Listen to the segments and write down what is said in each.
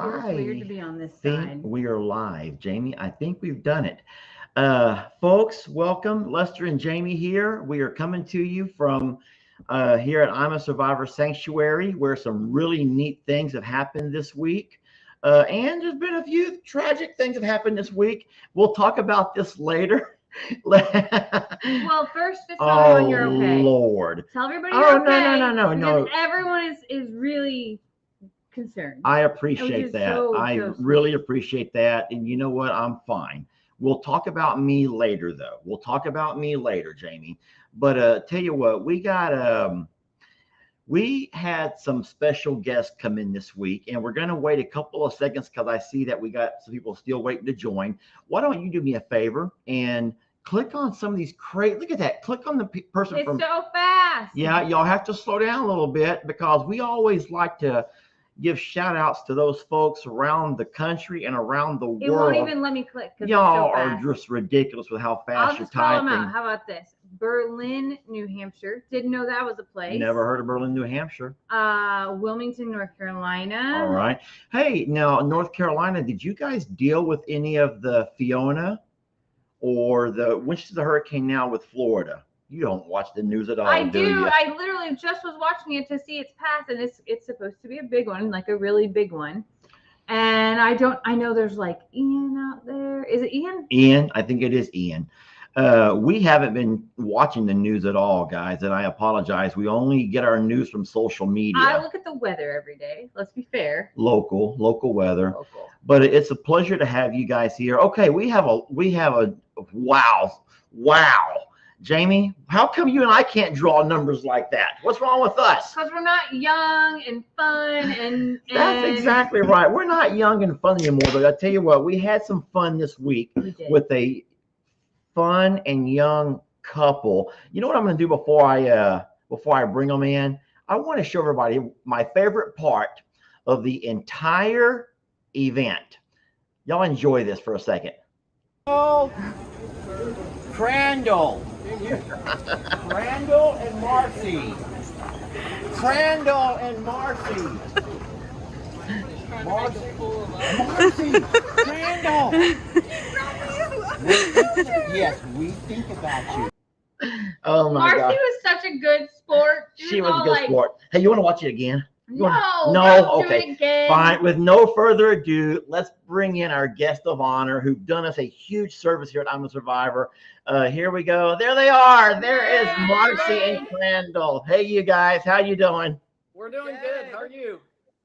Feels weird to I be on this think side. we are live, Jamie. I think we've done it. Folks, welcome. Lester and Jamie here. We are coming to you from here at I'm a Survivor Sanctuary, where some really neat things have happened this week. And there's been a few tragic things that happened this week. We'll talk about this later. Well, first, just tell Oh, everyone you're okay. Lord. Tell everybody Oh, you're okay. no. Because everyone is really concerned. I Which appreciate is that. so I sweet. really appreciate that. And you know what? I'm fine. We'll talk about me later, though. We'll talk about me later, Jamie. But tell you what, we had some special guests come in this week, and we're going to wait a couple of seconds because I see that we got some people still waiting to join. Why don't you do me a favor and click on some of these crazy? Look at that. Click on the person It's from. so fast. Yeah, y'all have to slow down a little bit because we always like to give shout outs to those folks around the country and around the It world. won't even let me click because it's Y'all so are fast. just ridiculous with how I'll fast you're just call them typing. out. How about this? Berlin, New Hampshire. Didn't know that was a place. Never heard of Berlin, New Hampshire. Wilmington, North Carolina. All right. Hey, now North Carolina, did you guys deal with any of the Fiona or which is the hurricane now with Florida? You don't watch the news at all, I do do. you? I literally just was watching it to see its path, and it's supposed to be a big one, like a really big one. And I know there's like Ian out there. Is it Ian? Ian, I think it is Ian. We haven't been watching the news at all, guys, and I apologize. We only get our news from social media. I look at the weather every day. Let's be fair. Local weather. Local. But it's a pleasure to have you guys here. Okay, we have a wow. Jamie, how come you and I can't draw numbers like that? What's wrong with us? Because we're not young and fun and That's exactly right. We're not young and fun anymore. But I tell you what, we had some fun this week with a fun and young couple. You know what I'm going to do before I bring them in? I want to show everybody my favorite part of the entire event. Y'all enjoy this for a second. Oh, Crandall. Crandall and Marci. Crandall and Marci. Marci. Crandall. Yes, we think about you. Oh my God. Marci was such a good sport. She was a good sport. Hey, you want to watch it again? No, okay. Fine. With no further ado, let's bring in our guest of honor who've done us a huge service here at I'm a Survivor. Here we go. There they are. There is Marci and Crandall. Hey, you guys. How you doing? We're doing good. How are you?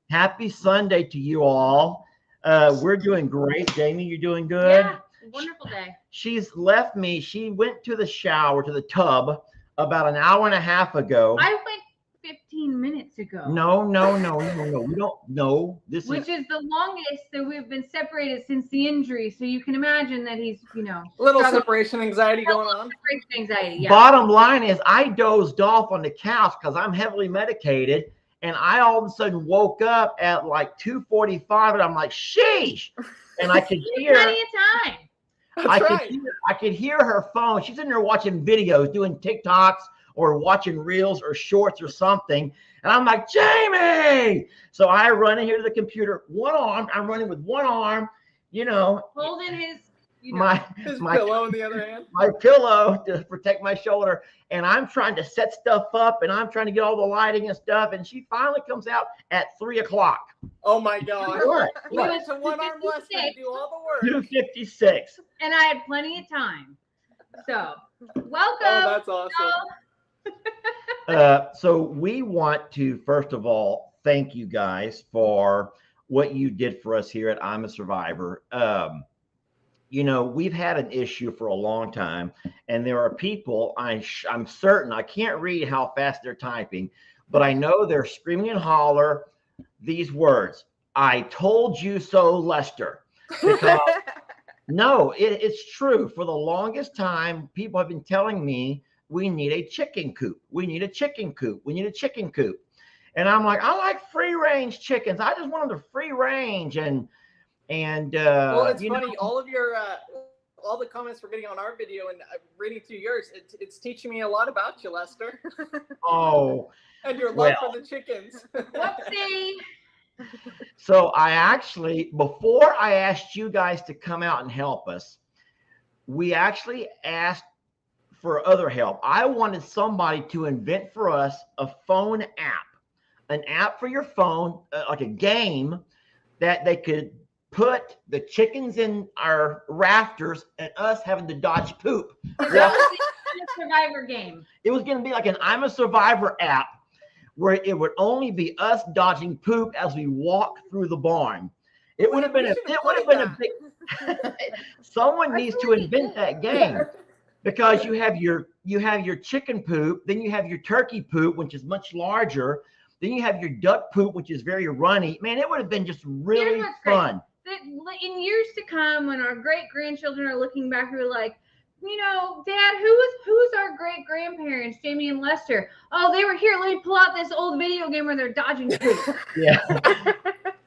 Happy Sunday to you all. We're doing great. Jamie, you're doing good? Yeah, wonderful day. She's left me. She went to the shower, to the tub, about an hour and a half ago. I went 15 minutes ago. No. We don't know. Which is the longest that we've been separated since the injury. So you can imagine that he's, a little separation anxiety going on. Separation anxiety, yeah. Bottom line is I dozed off on the couch because I'm heavily medicated. And I all of a sudden woke up at like 2:45 and I'm like, sheesh. And I could hear plenty of time. I could hear her phone. She's in there watching videos, doing TikToks or watching reels or shorts or something. And I'm like, Jamie. So I run in here to the computer, one arm. I'm running with one arm, holding his pillow in the other hand. My pillow to protect my shoulder. And I'm trying to set stuff up and I'm trying to get all the lighting and stuff. And she finally comes out at 3:00. Oh my God. We went to one arm less to do all the work. 2:56. And I had plenty of time. So welcome. Oh, that's awesome. So we want to, first of all, thank you guys for what you did for us here at I'm a Survivor. We've had an issue for a long time, and there are people, I'm certain, I can't read how fast they're typing, but I know they're screaming and holler these words, I told you so, Lester. Because, no, it's true. For the longest time, people have been telling me we need a chicken coop. We need a chicken coop. We need a chicken coop. And I'm like, I like free range chickens. I just want them to free range. And well, it's funny. All of your all the comments we're getting on our video and reading through yours, it's teaching me a lot about you, Lester. Oh, and your love for the chickens. Whoopsie. So I actually, before I asked you guys to come out and help us, we actually asked for other help. I wanted somebody to invent for us a phone app, an app for your phone, like a game that they could put the chickens in our rafters and us having to dodge poop. So that was the Survivor game. It was going to be like an I'm a Survivor app where it would only be us dodging poop as we walk through the barn. It would have been a big someone needs to invent that game, because you have your chicken poop, then you have your turkey poop, which is much larger, then you have your duck poop, which is very runny. Man, it would have been just really fun. In years to come, when our great grandchildren are looking back, we're like, Dad, who's our great grandparents, Jamie and Lester? Oh, they were here. Let me pull out this old video game where they're dodging poop. Yeah.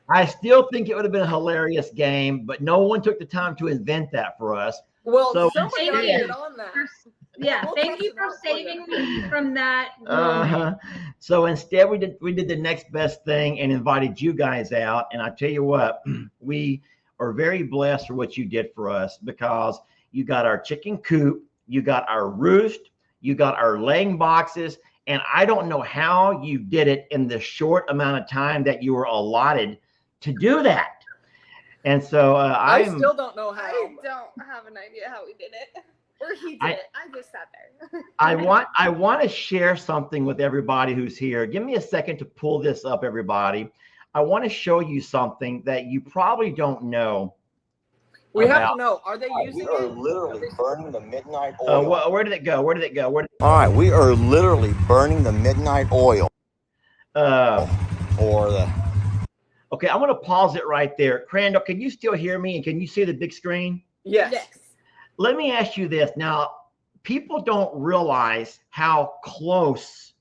I still think it would have been a hilarious game, but no one took the time to invent that for us. Well, so somebody get on that. Yeah, thank you for saving me from that. So instead, we did the next best thing and invited you guys out. And I tell you what, we are very blessed for what you did for us, because you got our chicken coop, you got our roost, you got our laying boxes, and I don't know how you did it in the short amount of time that you were allotted to do that. And so I still don't know how. I don't have an idea how we did it. Or he did it. I just sat there. I want to share something with everybody who's here. Give me a second to pull this up, everybody. I want to show you something that you probably don't know. We have to know. Are they using it? We are literally burning the midnight oil. Where did it go? All right, we are literally burning the midnight oil. Okay, I'm going to pause it right there. Crandall, can you still hear me? And can you see the big screen? Yes. Let me ask you this. Now, people don't realize how close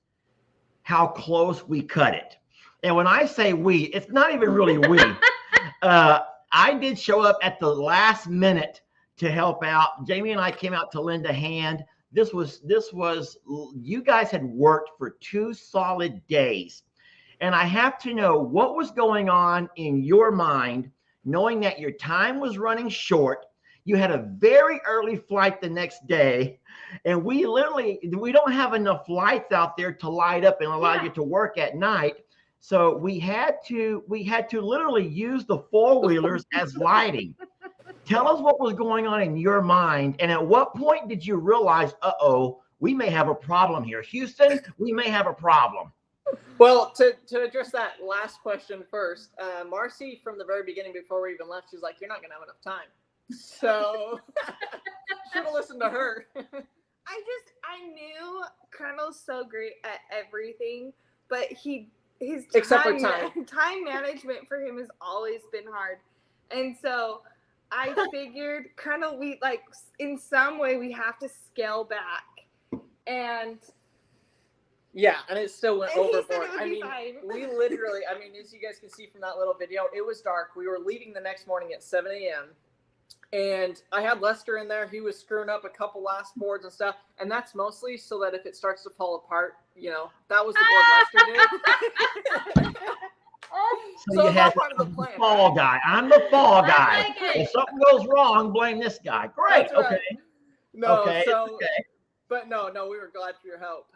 we cut it. And when I say we, it's not even really we. I did show up at the last minute to help out. Jamie and I came out to lend a hand. This was, you guys had worked for 2 solid days. And I have to know what was going on in your mind, knowing that your time was running short. You had a very early flight the next day, and we don't have enough lights out there to light up and allow you to work at night. So we had to literally use the 4-wheelers as lighting. Tell us what was going on in your mind, and at what point did you realize, we may have a problem here. Houston, we may have a problem. Well, to address that last question first, Marci, from the very beginning, before we even left, she was like, "You're not going to have enough time." So should have listened to her. I knew Crandall's so great at everything, but his time management for him has always been hard. And so I figured Crandall, in some way we have to scale back. And yeah, and it still went overboard. We literally, as you guys can see from that little video, it was dark. We were leaving the next morning at 7 a.m. And I had Lester in there. He was screwing up a couple last boards and stuff. And that's mostly so that if it starts to fall apart, that was the board Lester did. So you had part of the plan, fall guy. I'm the fall guy. If something goes wrong, blame this guy. Great. Right. Okay. No, okay. But no, we were glad for your help.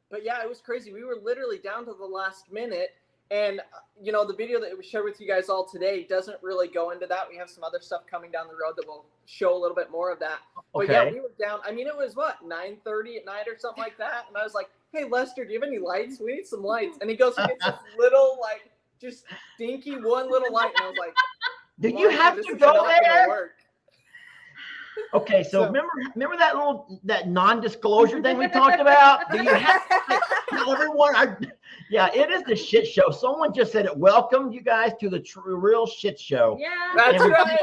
But yeah, it was crazy. We were literally down to the last minute. And, the video that we shared with you guys all today doesn't really go into that. We have some other stuff coming down the road that will show a little bit more of that. But yeah, we were down. It was 9:30 at night or something like that. And I was like, "Hey, Lester, do you have any lights? We need some lights." And he goes and gets this little, just dinky one little light. And I was like, "Did you have to go there?" Okay, so remember that non-disclosure thing we talked about? Do you have to tell everyone? Yeah, it is the shit show. Someone just said it. Welcome you guys to the real shit show. Yeah, that's right.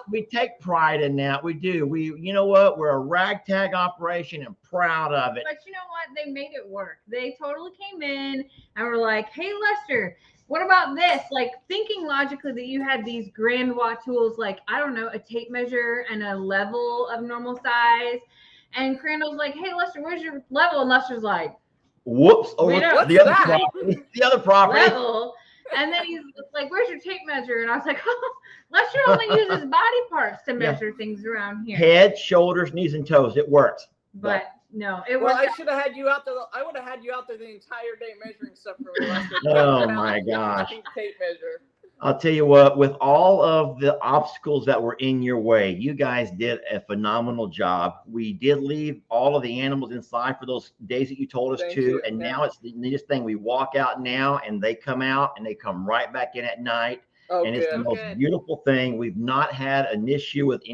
We take pride in that. We do. You know what? We're a ragtag operation and proud of it. But you know what? They made it work. They totally came in and were like, "Hey, Lester, what about this?" Thinking logically that you had these grand watt tools, a tape measure and a level of normal size. And Crandall's like, "Hey, Lester, where's your level?" And Lester's like, "Whoops, the other property." Level. And then he's like, "Where's your tape measure?" And I was like, "Oh, Lester only uses body parts to measure things around here." Head, shoulders, knees, and toes. It works. But no, it Well, was. I should have had you out there. I would have had you out there the entire day measuring stuff for me. Lester. Oh my gosh. Tape measure. I'll tell you what, with all of the obstacles that were in your way, you guys did a phenomenal job. We did leave all of the animals inside for those days that you told us to. And now it's the neatest thing. We walk out now and they come out and they come right back in at night. Oh, and it's the most beautiful thing. We've not had an issue with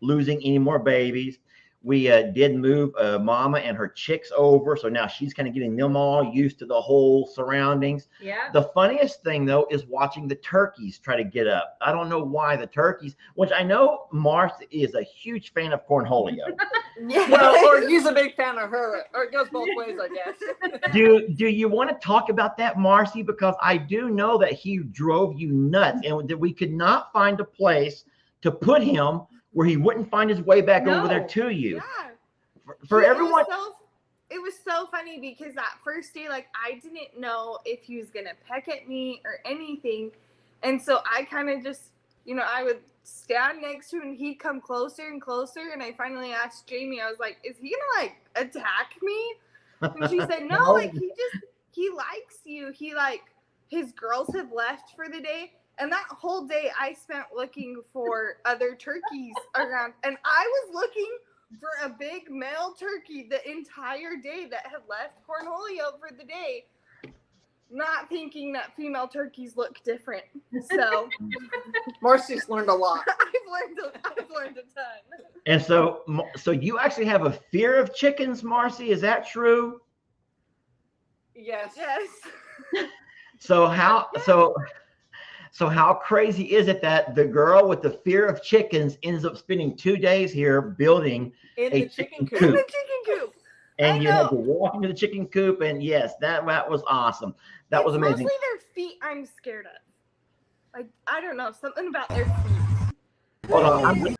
losing any more babies. We did move Mama and her chicks over. So now she's kind of getting them all used to the whole surroundings. Yeah. The funniest thing, though, is watching the turkeys try to get up. I don't know why the turkeys, which I know Marci is a huge fan of cornholio. Well, or he's a big fan of her. Or it goes both ways, I guess. Do you want to talk about that, Marci? Because I do know that he drove you nuts and that we could not find a place to put him where he wouldn't find his way back over there to you. Yeah. For everyone. It was so funny because that first day, like, I didn't know if he was going to peck at me or anything. And so I kind of just, I would stand next to him and he'd come closer and closer. And I finally asked Jamie, I was like, is he going to, attack me? And she said, no, like, he likes you. His girls have left for the day. And that whole day I spent looking for other turkeys around. And I was looking for a big male turkey the entire day that had left Cornholio for the day, not thinking that female turkeys look different. So Marci's learned a lot. I've learned a ton. And so you actually have a fear of chickens, Marci? Is that true? Yes. So how crazy is it that the girl with the fear of chickens ends up spending 2 days here building a chicken coop? In the chicken coop. And you had to walk into the chicken coop, and yes, that was awesome. That was amazing. Mostly their feet I'm scared of. Like, I don't know, something about their feet. Hold on, I'm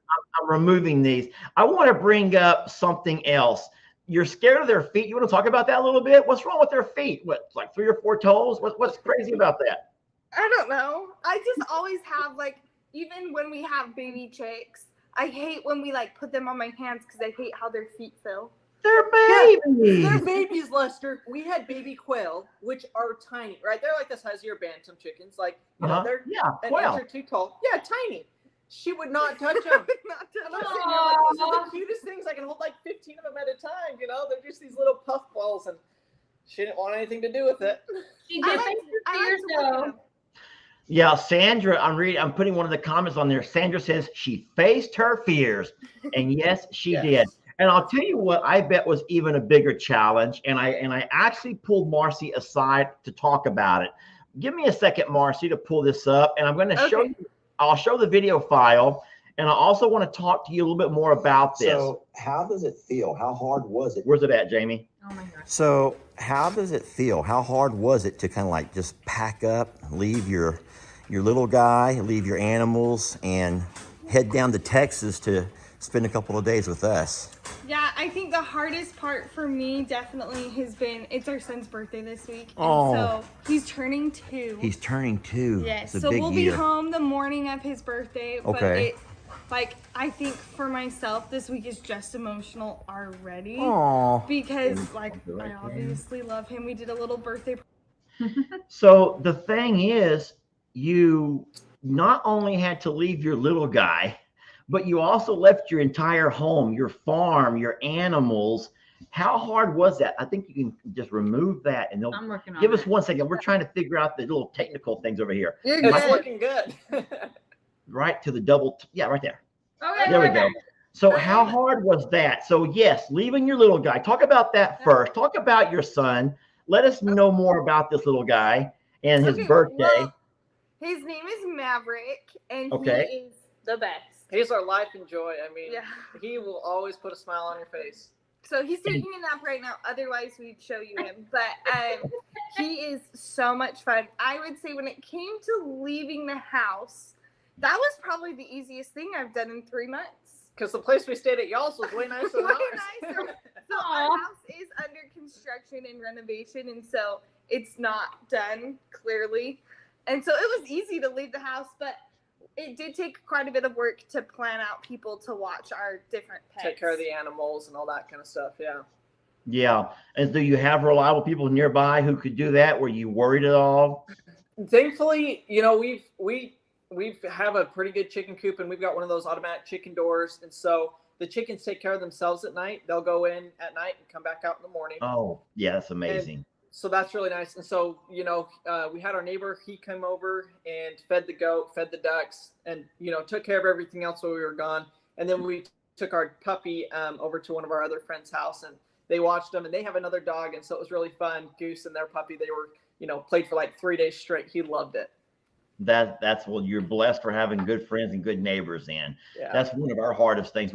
removing these. I want to bring up something else. You're scared of their feet. You want to talk about that a little bit? What's wrong with their feet? What, like 3 or 4 toes? What's crazy about that? I don't know. I just always have, like, even when we have baby chicks, I hate when we, like, put them on my hands because I hate how their feet feel. They're babies. They're babies, Lester. We had baby quail, which are tiny, right? They're like the size of your bantam chickens. Like, they're an quail. inch or 2 tall. Yeah, tiny. She would not touch them. And I'm sitting here like, these are the cutest things. I can hold like 15 of them at a time. They're just these little puff balls, and she didn't want anything to do with it. She did face her fears, though. Yeah, Sandra, I'm putting one of the comments on there. Sandra says she faced her fears, and yes, she did. And I'll tell you what I bet was even a bigger challenge, and I actually pulled Marci aside to talk about it. Give me a second, Marci, to pull this up, and I'm going to show you. I'll show the video file, and I also want to talk to you a little bit more about this. So how does it feel? How hard was it? Where's it at, Jamie? Oh my gosh. So how does it feel? How hard was it to kind of like just pack up, leave your little guy, leave your animals, and head down to Texas to spend a couple of days with us? Yeah, I think the hardest part for me definitely has been, it's our son's birthday this week. Oh. And so he's turning 2. He's turning 2. Yes, It's a so big we'll year. be home the morning of his birthday. Okay. But I think for myself, this week is just emotional already. Aww. Because I obviously love him. We did a little birthday. So the thing is, you not only had to leave your little guy, but you also left your entire home, your farm, your animals. How hard was that? I think you can just remove that, and they'll I'm working on give us it. 1 second. We're trying to figure out the little technical things over here. It's looking good. Right to the double. Yeah, right there. Okay, There we go. So how hard was that? So yes, leaving your little guy. Talk about that first. Talk about your son. Let us know more about this little guy and his birthday. Well, his name is Maverick, and he is the best. He's our life and joy. I mean, Yeah. he will always put a smile on your face. So he's taking a nap right now. Otherwise, we'd show you him. But he is so much fun. I would say when it came to leaving the house, that was probably the easiest thing I've done in 3 months. Because the place we stayed at y'all's was way nicer than Way ours. nicer. So our house is under construction and renovation, and so it's not done, clearly. And so it was easy to leave the house, but it did take quite a bit of work to plan out people to watch our different pets. Take care of the animals and all that kind of stuff. Yeah. Yeah. And do you have reliable people nearby who could do that? Were you worried at all? Thankfully, you know, we have a pretty good chicken coop, and we've got one of those automatic chicken doors. And so the chickens take care of themselves at night. They'll go in at night and come back out in the morning. Oh, yeah, that's amazing. And so that's really nice. And so, you know, we had our neighbor, he came over and fed the goat, fed the ducks, and, you know, took care of everything else while we were gone. And then we took our puppy over to one of our other friends' house, and they watched them, and they have another dog. And so it was really fun. Goose and their puppy, they were, you know, played for like 3 days straight. He loved it. That's well, you're blessed for having good friends and good neighbors. And Yeah. that's one of our hardest things.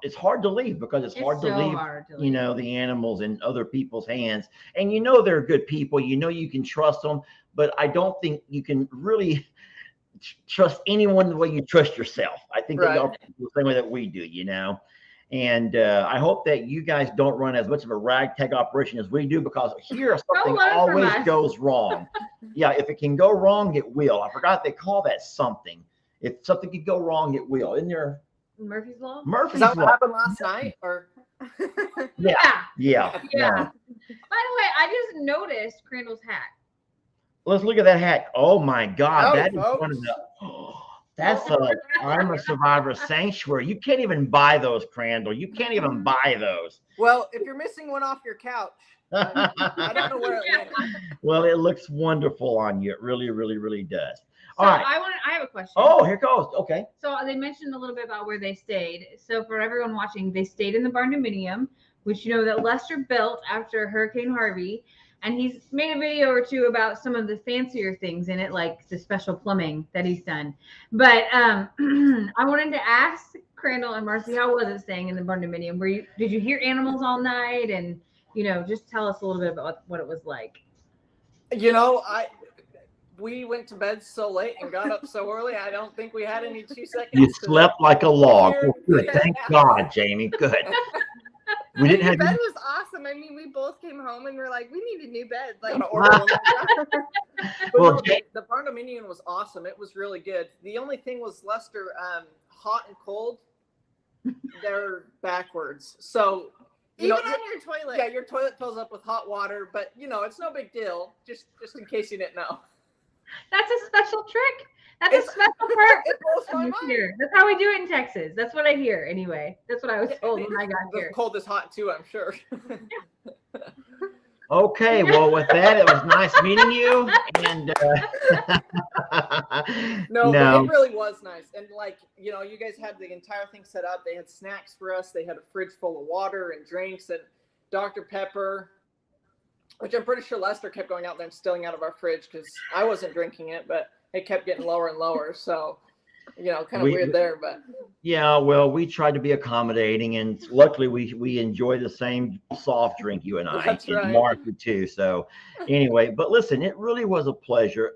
It's hard to leave because it's hard to so leave, hard to you leave. know, the animals in other people's hands. And you know they're good people. You know you can trust them, but I don't think you can really trust anyone the way you trust yourself. I think Right. they are the same way that we do, you know. And I hope that you guys don't run as much of a ragtag operation as we do, because here something learn from always us. goes wrong. Yeah, if it can go wrong, it will. I forgot they call that something. If something could go wrong, it will. Isn't there Murphy's Law? Murphy's Is that what Law? happened last night? Or Yeah. Yeah. Yeah. No. By the way, I just noticed Crandall's hat. Let's look at that hat. Oh my God, Howdy, that is folks. one of the. That's a I'm a Survivor sanctuary. You can't even buy those, Crandall. You can't even buy those. well, if you're missing one off your couch, I don't know where it went. Well, it looks wonderful on you. It really, really, really does. So All right. I have a question. Oh, here goes. Okay. So they mentioned a little bit about where they stayed. So for everyone watching, they stayed in the barn dominium, which you know that Lester built after Hurricane Harvey. And he's made a video or two about some of the fancier things in it, like the special plumbing that he's done. But I wanted to ask Crandall and Marci, how was it staying in the barn dominium? Did you hear animals all night? And, you know, just tell us a little bit about what it was like. You know, we went to bed so late and got up so early. I don't think we had any 2 seconds. You slept like a log. Here- Good. Thank God, Jamie. Good. We didn't The have. bed was awesome. I mean, we both came home and we're like, we need a new bed. Like, Gotta order one. But Well, no, Jay- the barn dominion was awesome. It was really good. The only thing was, Lester, hot and cold, they're backwards. So, you even know, on your toilet. yeah, your toilet fills up with hot water, but you know, it's no big deal. Just in case you didn't know. That's a special trick. That's It's- a special part. It blows my mind. Here. That's how we do it in Texas. That's what I hear anyway. That's what I was told when I got The here. cold is hot too, I'm sure. Okay, well, with that, it was nice meeting you. And No, no. but it really was nice. And like, you know, you guys had the entire thing set up. They had snacks for us. They had a fridge full of water and drinks and Dr. Pepper, which I'm pretty sure Lester kept going out there and stealing out of our fridge because I wasn't drinking it, but it kept getting lower and lower. So, you know, kind of weird there, but Yeah, well, we tried to be accommodating, and luckily we enjoy the same soft drink, you and I, That's and right. Marci too. So anyway, but listen, it really was a pleasure.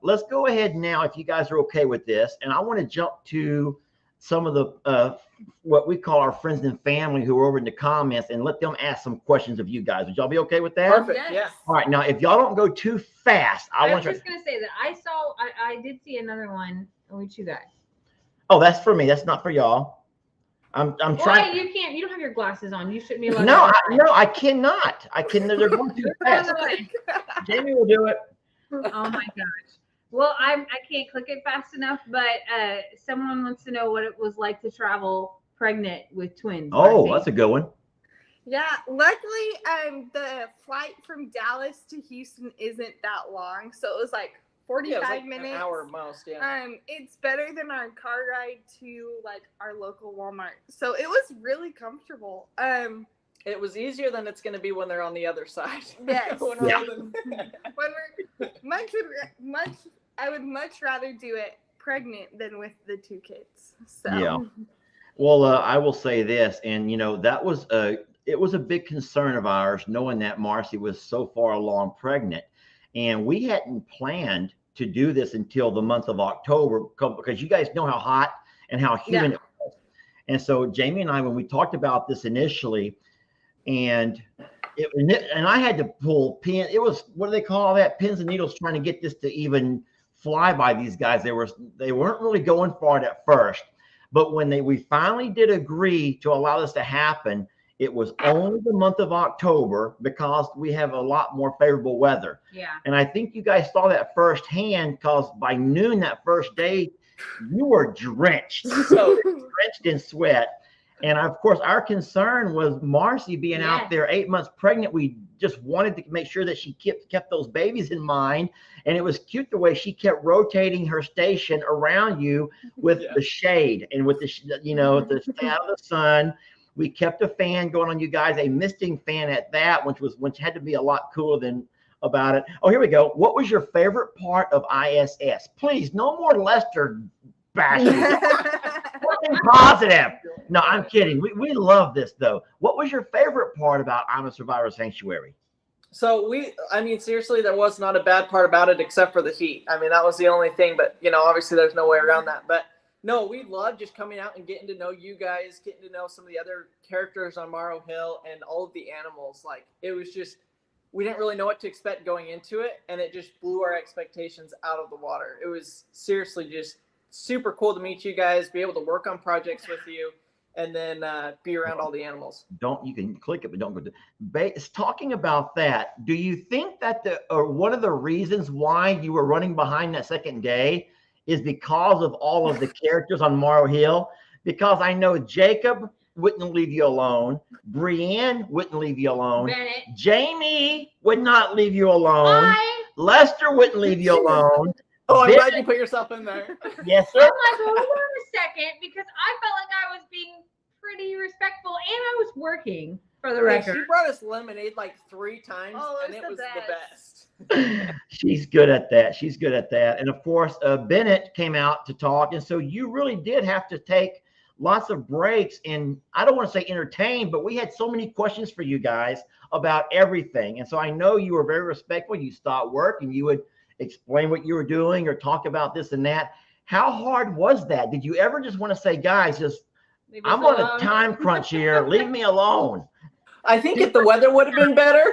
Let's go ahead now, if you guys are okay with this, and I want to jump to some of the what we call our friends and family who are over in the comments, and let them ask some questions of you guys. Would y'all be okay with that? perfect. Yes. Yeah. All right, now if y'all don't go too fast, I I want was you. just gonna say that I did see another one. Only 2 guys. Oh, that's for me. That's not for y'all. I'm Why trying. you can't? You don't have your glasses on. You shouldn't be allowed. No, to I cannot. I can. They're going too fast. Jamie will do it. Oh my gosh. Well, I can't click it fast enough, but someone wants to know what it was like to travel pregnant with twins. Oh, Marci. that's a good one. Yeah, luckily, the flight from Dallas to Houston isn't that long, so it was like 45 Yeah, it was like minutes. an hour most, yeah. It's better than our car ride to like our local Walmart, so it was really comfortable. It was easier than it's going to be when they're on the other side. Yes. When we're Yeah. holding- When we're I would much rather do it pregnant than with the 2 kids. So Yeah. Well, I will say this, and you know that was it was a big concern of ours, knowing that Marci was so far along pregnant, and we hadn't planned to do this until the month of October because you guys know how hot and how humid it was. And so Jamie and I, when we talked about this initially, and I had to pull pin. It was, what do they call that? Pins and needles, trying to get this to even fly by these guys. They weren't really going for it at first, but when we finally did agree to allow this to happen, it was only the month of October because we have a lot more favorable weather. Yeah. And I think you guys saw that firsthand because by noon that first day, you were drenched, so drenched in sweat. And of course, our concern was Marci being out there 8 months pregnant. We just wanted to make sure that she kept those babies in mind. And it was cute the way she kept rotating her station around you with the shade and with the, to stay out of the sun. We kept a fan going on you guys, a misting fan at that, which had to be a lot cooler than about it. Oh, here we go. What was your favorite part of ISS? Please, no more Lester bashing. Something positive. No, I'm kidding. We love this though. What was your favorite part about I'm a Survivor Sanctuary? So seriously, there was not a bad part about it except for the heat. I mean, that was the only thing, but obviously there's no way around that. But no, we love just coming out and getting to know you guys, getting to know some of the other characters on Morrow Hill and all of the animals. Like, it was just, we didn't really know what to expect going into it, and it just blew our expectations out of the water. It was seriously just super cool to meet you guys, be able to work on projects with you, and then be around all the animals. You can click it, but don't go to talking about that. Do you think that one of the reasons why you were running behind that second day is because of all of the characters on Morrow Hill? Because I know Jacob wouldn't leave you alone. Brienne wouldn't leave you alone. Bennett. Jamie would not leave you alone. Lester wouldn't leave you alone. Oh, I'm glad you put yourself in there. Yes, sir. I'm like, hold on a second, because I felt like I was being pretty respectful and I was working, for the record. She brought us lemonade like 3 times, and it was the best. She's good at that. She's good at that. And of course, Bennett came out to talk. And so you really did have to take lots of breaks. And I don't want to say entertain, but we had so many questions for you guys about everything. And so I know you were very respectful. You stopped work and you would explain what you were doing or talk about this and that. How hard was that? Did you ever just want to say, guys, I'm on a time crunch here. Leave me alone. I think if the weather would have been better,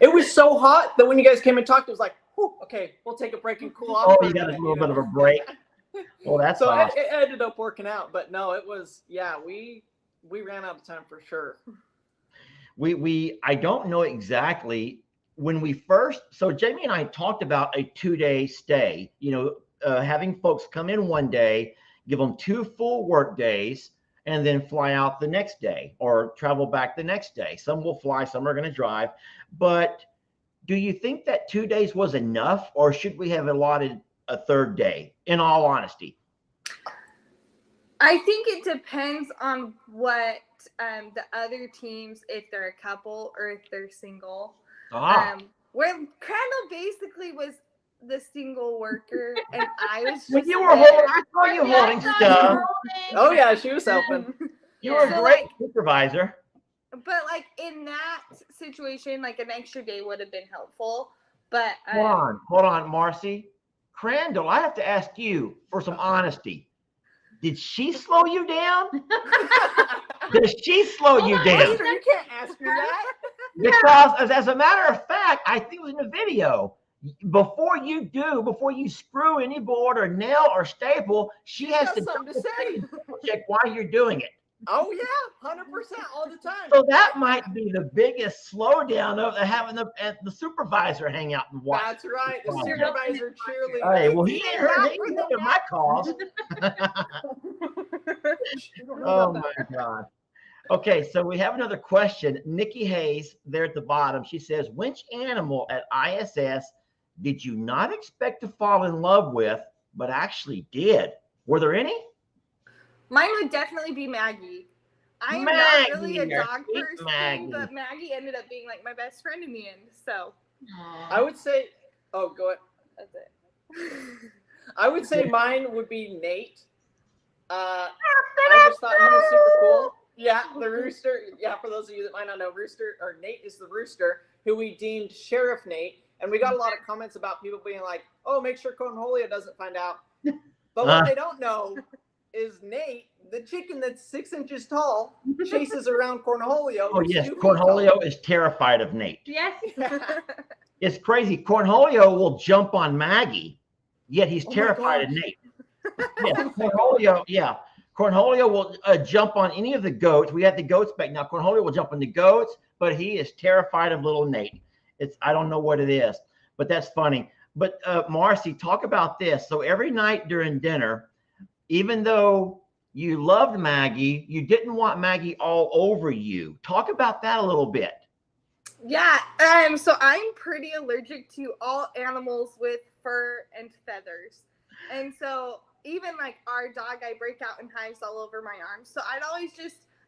it was so hot that when you guys came and talked, it was like, okay, we'll take a break and cool off. Oh, you got a little bit of a break. Well, that's so awesome. it ended up working out. But no, it was, we ran out of time for sure. I don't know exactly when we first, so Jamie and I talked about a 2-day stay, having folks come in one day, give them 2 full work days, and then fly out the next day or travel back the next day. Some will fly, some are going to drive. But do you think that 2 days was enough, or should we have allotted a 3rd day, in all honesty? I think it depends on what the other teams, if they're a couple or if they're single. Where Crandall basically was the single worker, and I was just you were holding, I saw you holding stuff. Oh yeah, she was helping. You were a great supervisor. But like in that situation, like an extra day would have been helpful. But Hold on, Marci. Crandall, I have to ask you for some honesty. Did she slow you down? Did she slow you down? You can't ask me that. Because as a matter of fact, I think it was in the video. Before you screw any board or nail or staple, she has to check why you're doing it. Oh yeah, 100% all the time. So that might be the biggest slowdown of having the supervisor hang out and watch. That's right, the supervisor cheerleader. Hey, well, he ain't heard anything of my calls. Oh my God. Okay, so we have another question. Nikki Hayes there at the bottom. She says, which animal at ISS did you not expect to fall in love with, but actually did? Were there any? Mine would definitely be Maggie. I'm not really a dog person, but Maggie ended up being like my best friend in the end. So I would say, go ahead. That's it. I would say mine would be Nate. I just thought he was super cool. Yeah, the rooster. Yeah, for those of you that might not know, Nate is the rooster who we deemed Sheriff Nate. And we got a lot of comments about people being like, oh, make sure Cornholio doesn't find out. But what they don't know is Nate, the chicken that's 6 inches tall, chases around Cornholio. Oh, yes. Cornholio is terrified of Nate. Yes. It's crazy. Cornholio will jump on Maggie yet he's Oh my terrified of gosh. Nate. Yeah, Cornholio, yeah. Cornholio will jump on any of the goats. We have the goats back now. Cornholio will jump on the goats, but he is terrified of little Nate. I don't know what it is, but that's funny. But Marci, talk about this. So every night during dinner, even though you loved Maggie, you didn't want Maggie all over you. Talk about that a little bit. Yeah, so I'm pretty allergic to all animals with fur and feathers. And so even like our dog, I break out in hives all over my arms. So I'd always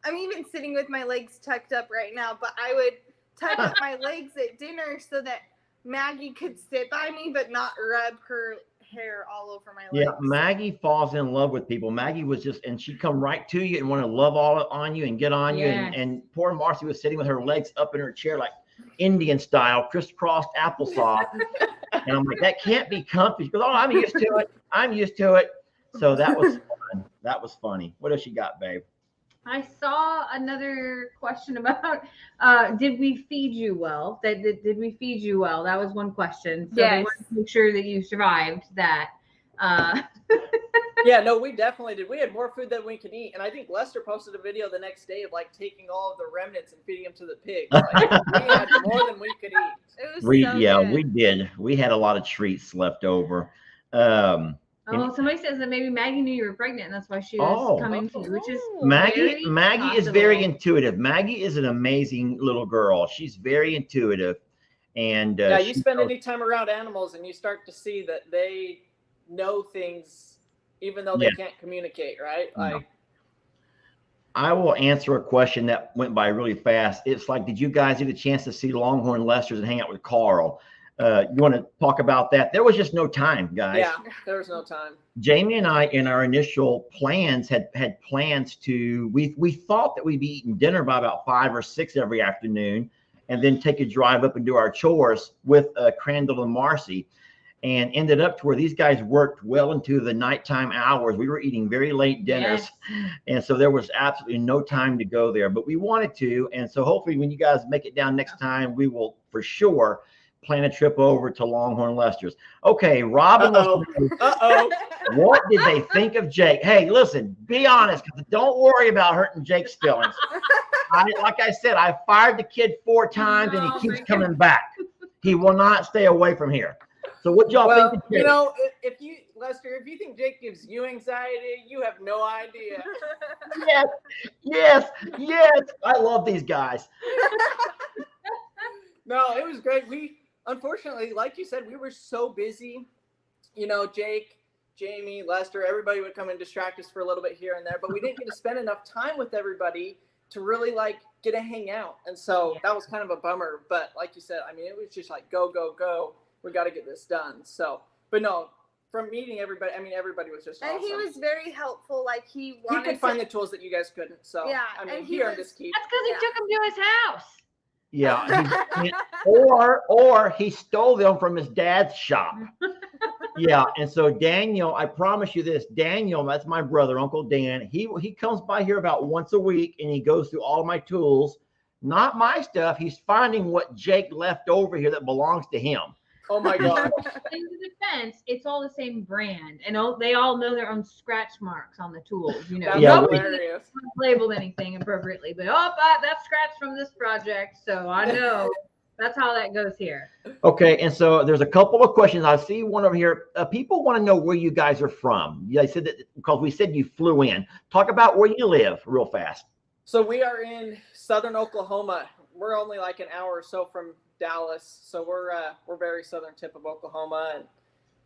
I'm even sitting with my legs tucked up right now, but I would tuck up my legs at dinner so that Maggie could sit by me, but not rub her hair all over my legs. Yeah, Maggie falls in love with people. Maggie was and she'd come right to you and want to love all on you and get on you. And poor Marci was sitting with her legs up in her chair, like Indian style, crisscrossed applesauce. And I'm like, that can't be comfy. She goes, oh, I'm used to it. I'm used to it. So that was fun. That was funny. What else you got, babe? I saw another question about did we feed you well? Did we feed you well? That was one question. So they wanted to make sure that you survived that. Yeah, no, we definitely did. We had more food than we could eat. And I think Lester posted a video the next day of like taking all of the remnants and feeding them to the pigs. Like, we had more than we could eat. It was so good. We did. We had a lot of treats left over. Somebody says that maybe Maggie knew you were pregnant, and that's why she was coming to you, which is Maggie is very intuitive. Maggie is an amazing little girl. She's very intuitive. And yeah, you spend any time around animals and you start to see that they know things even though they can't communicate, right? Like, I will answer a question that went by really fast. It's like, did you guys get a chance to see Longhorn Lester's and hang out with Carl? You want to talk about that? There was just no time, guys. Yeah, there was no time. Jamie and I, in our initial plans, had plans to, we thought that we'd be eating dinner by about 5 or 6 every afternoon, and then take a drive up and do our chores with Crandall and Marci, and ended up to where these guys worked well into the nighttime hours. We were eating very late dinners, and so there was absolutely no time to go there, but we wanted to. And so hopefully when you guys make it down next time, we will for sure plan a trip over to Longhorn Lester's. Okay, Robin. What did they think of Jake? Hey, listen, be honest. Don't worry about hurting Jake's feelings. Like I said, I fired the kid 4 times and he keeps coming back. He will not stay away from here. So what y'all think of Jake? You know, Lester, if you think Jake gives you anxiety, you have no idea. Yes. I love these guys. No, it was great. We, unfortunately, like you said, we were so busy. You know, Jake, Jamie, Lester, everybody would come and distract us for a little bit here and there, but we didn't get to spend enough time with everybody to really like get to hang out. And so that was kind of a bummer. But like you said, I mean, it was just like, go. We got to get this done. So, but no, from meeting everybody, I mean, everybody was just awesome. And he was very helpful. Like he could find the tools that you guys couldn't. So yeah, I mean, he earned his keep. That's because he took him to his house. Yeah, or he stole them from his dad's shop. Yeah, and so Daniel, I promise you this, Daniel, that's my brother, Uncle Dan. He comes by here about once a week, and he goes through all my tools, not my stuff. He's finding what Jake left over here that belongs to him. Oh my God! In the defense, it's all the same brand, and they all know their own scratch marks on the tools. You know, nobody labeled anything appropriately, but that's scratched from this project, so I know that's how that goes here. Okay, and so there's a couple of questions. I see one over here. People want to know where you guys are from. Yeah, I said that because we said you flew in. Talk about where you live real fast. So we are in southern Oklahoma. We're only like an hour or so from Dallas, so we're very southern tip of Oklahoma, and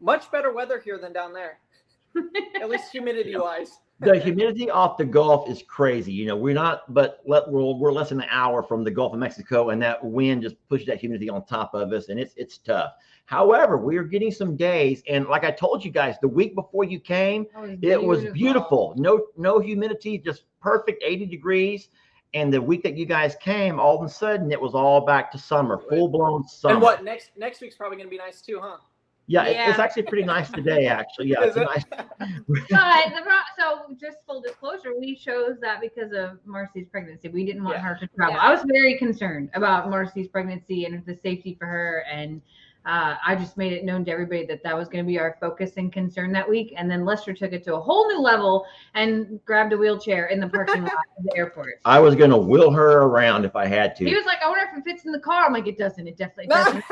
much better weather here than down there. At least humidity wise. The humidity off the Gulf is crazy. You know, we're less than an hour from the Gulf of Mexico, and that wind just pushes that humidity on top of us, and it's tough. However, we are getting some days, and like I told you guys, the week before you came, it was beautiful. No humidity, just perfect 80 degrees. And the week that you guys came, all of a sudden it was all back to summer, full-blown summer. And what next week's probably going to be nice too, huh? Yeah, it's actually pretty nice today, actually. Yeah, it's nice. So just full disclosure, we chose that because of Marci's pregnancy. We didn't want her to travel. I was very concerned about Marci's pregnancy and the safety for her, and I just made it known to everybody that that was going to be our focus and concern that week. And then Lester took it to a whole new level and grabbed a wheelchair in the parking lot of the airport. I was going to wheel her around if I had to. He was like, I wonder if it fits in the car. I'm like, it doesn't. It definitely doesn't.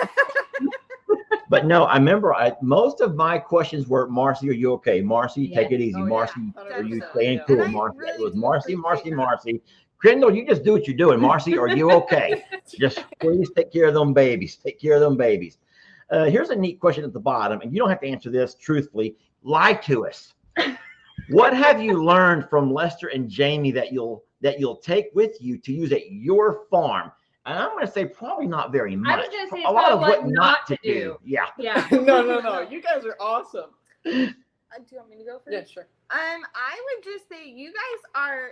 But no, I remember most of my questions were, Marci, are you okay? Marci, take it easy. Oh, Marci, yeah. are you 100%, staying yeah. cool? And I Marci, really it was do Marci, appreciate Marci. Crandall, you just do what you're doing. Marci, are you okay? Just please take care of them babies. Take care of them babies. Here's a neat question at the bottom, and you don't have to answer this truthfully. Lie to us. What have you learned from Lester and Jamie that you'll take with you to use at your farm? And I'm going to say probably not very much. I was going to say a lot of what what not to do. Yeah. Yeah. No. You guys are awesome. Do you want me to go first? Yeah, sure. I would just say you guys are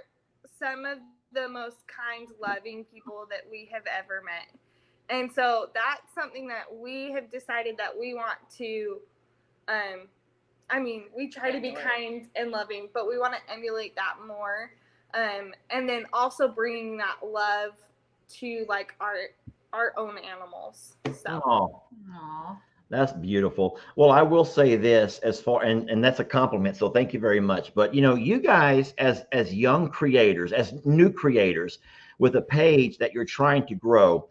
some of the most kind, loving people that we have ever met. And so that's something that we have decided that we want to, we try to be kind and loving, but we want to emulate that more. And then also bringing that love to like our own animals. So. Oh, that's beautiful. Well, I will say this as far, and that's a compliment. So thank you very much. But you guys as young creators, as new creators with a page that you're trying to grow,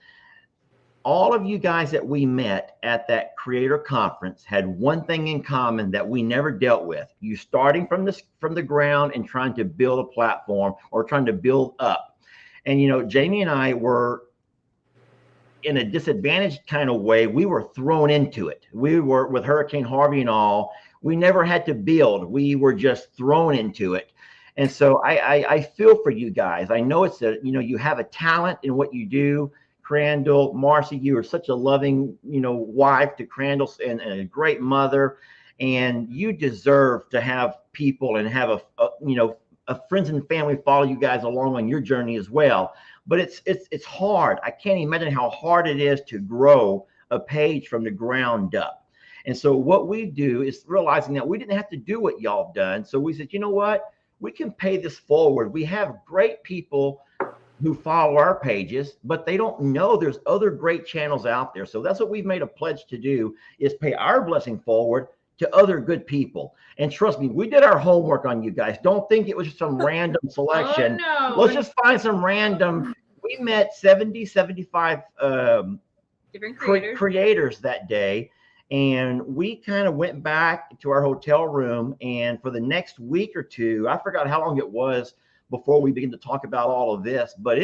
all of you guys that we met at that creator conference had one thing in common that we never dealt with. You starting from the ground and trying to build a platform or trying to build up. And Jamie and I were in a disadvantaged kind of way. We were thrown into it. We were with Hurricane Harvey and all. We never had to build. We were just thrown into it. And so I feel for you guys. I know it's you have a talent in what you do. Crandall, Marci, you are such a loving, wife to Crandall and a great mother, and you deserve to have people and have a friends and family follow you guys along on your journey as well. But it's hard. I can't imagine how hard it is to grow a page from the ground up. And so what we do is realizing that we didn't have to do what y'all have done. So we said, you know what? We can pay this forward. We have great people who follow our pages, but they don't know there's other great channels out there. So that's what we've made a pledge to do, is pay our blessing forward to other good people. And trust me, we did our homework on you guys. Don't think it was just some random selection. Oh, no. Let's just find some random. We met 75 Different creators that day. And we kind of went back to our hotel room. And for the next week or two, I forgot how long it was before we began to talk about all of this, but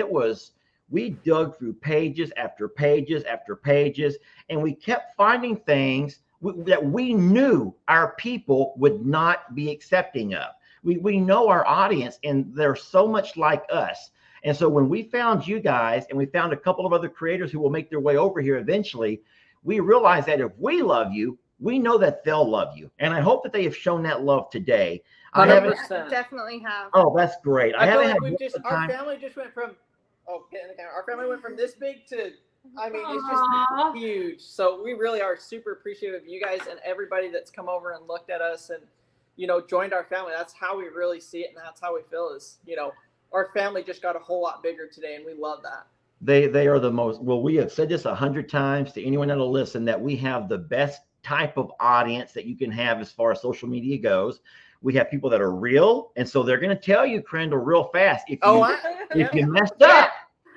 we dug through pages after pages after pages, and we kept finding things that we knew our people would not be accepting of. We know our audience, and they're so much like us. And so when we found you guys, and we found a couple of other creators who will make their way over here eventually, we realized that if we love you, we know that they'll love you. And I hope that they have shown that love today. 100%. Definitely have. Oh, that's great. I feel like our family just went from our family went from this big to, it's just huge. So we really are super appreciative of you guys and everybody that's come over and looked at us and joined our family. That's how we really see it, and that's how we feel is our family just got a whole lot bigger today, and we love that. They are the most, well, we have said this 100 times to anyone that'll listen, that we have the best type of audience that you can have as far as social media goes. We have people that are real, and so they're going to tell you, Crandall, real fast. If you messed up,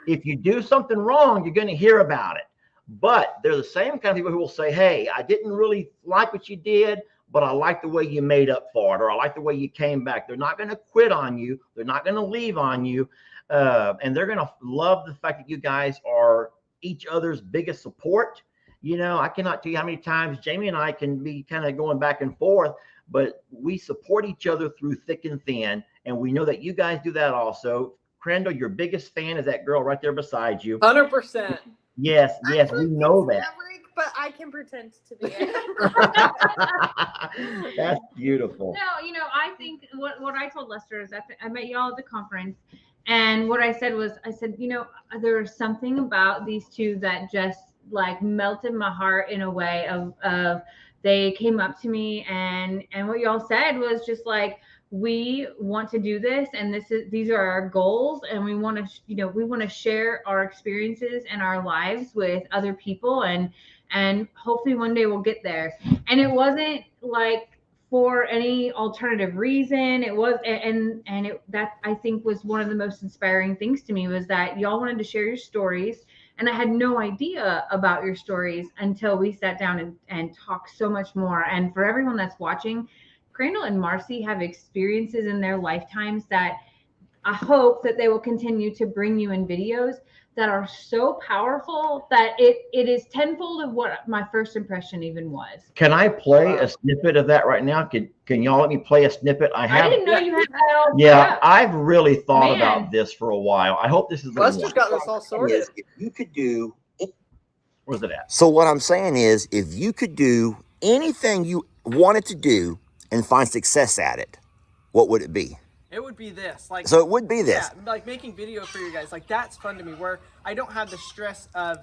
if you do something wrong, you're going to hear about it. But they're the same kind of people who will say, hey, I didn't really like what you did, but I like the way you made up for it, or I like the way you came back. They're not going to quit on you. They're not going to leave on you. And they're going to love the fact that you guys are each other's biggest support. I cannot tell you how many times Jamie and I can be kind of going back and forth, but we support each other through thick and thin. And we know that you guys do that also. Crandall, your biggest fan is that girl right there beside you. 100%. Yes, we know that. But I can pretend to be it. That's beautiful. No, I think what I told Lester is I met y'all at the conference, and what I said was, there was something about these two that just like melted my heart in a way of they came up to me and what y'all said was just like, we want to do this, and these are our goals, and we want to share our experiences and our lives with other people, and and hopefully one day we'll get there. And it wasn't like for any alternative reason. It was, that I think was one of the most inspiring things to me, was that y'all wanted to share your stories, and I had no idea about your stories until we sat down and talked so much more. And for everyone that's watching, Crandall and Marci have experiences in their lifetimes that I hope that they will continue to bring you in videos that are so powerful that it is tenfold of what my first impression even was. Can I play a snippet of that right now? Can y'all let me play a snippet? I didn't know you had that all Yeah, set up. I've really thought Man. about this for a while. I hope this is the Lester's one. got this all sorted. Is if you could do. Where's it at? So what I'm saying is, if you could do anything you wanted to do and find success at it, what would it be? It would be this. Like, So it would be this. Yeah, like making video for you guys. Like, that's fun to me, where I don't have the stress of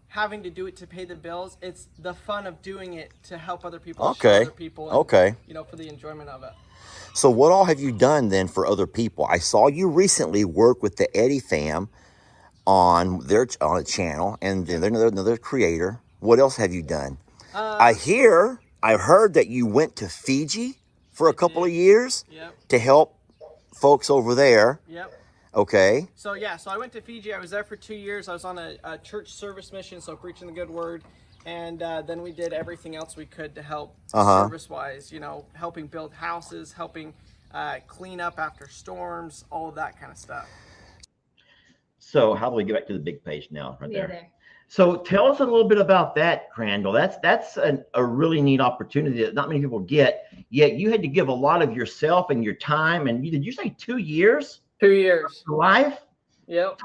having to do it to pay the bills. It's the fun of doing it to help other people, show Okay. other people, and, Okay. you know, for the enjoyment of it. So what all have you done then for other people? I saw you recently work with the Eddie fam on a channel, and they're another creator. What else have you done? I heard that you went to Fiji for a couple of years to help folks over there. Yep. Okay. So yeah, so I went to Fiji. I was there for 2 years. I was on a church service mission, so preaching the good word, and then we did everything else we could to help service-wise. You know, helping build houses, helping clean up after storms, all of that kind of stuff. So how do we get back to the big page now? Right there. there. So tell us a little bit about that, Crandall. That's a really neat opportunity that not many people get. Yet you had to give a lot of yourself and your time. And did you say 2 years? 2 years. Life? Yep.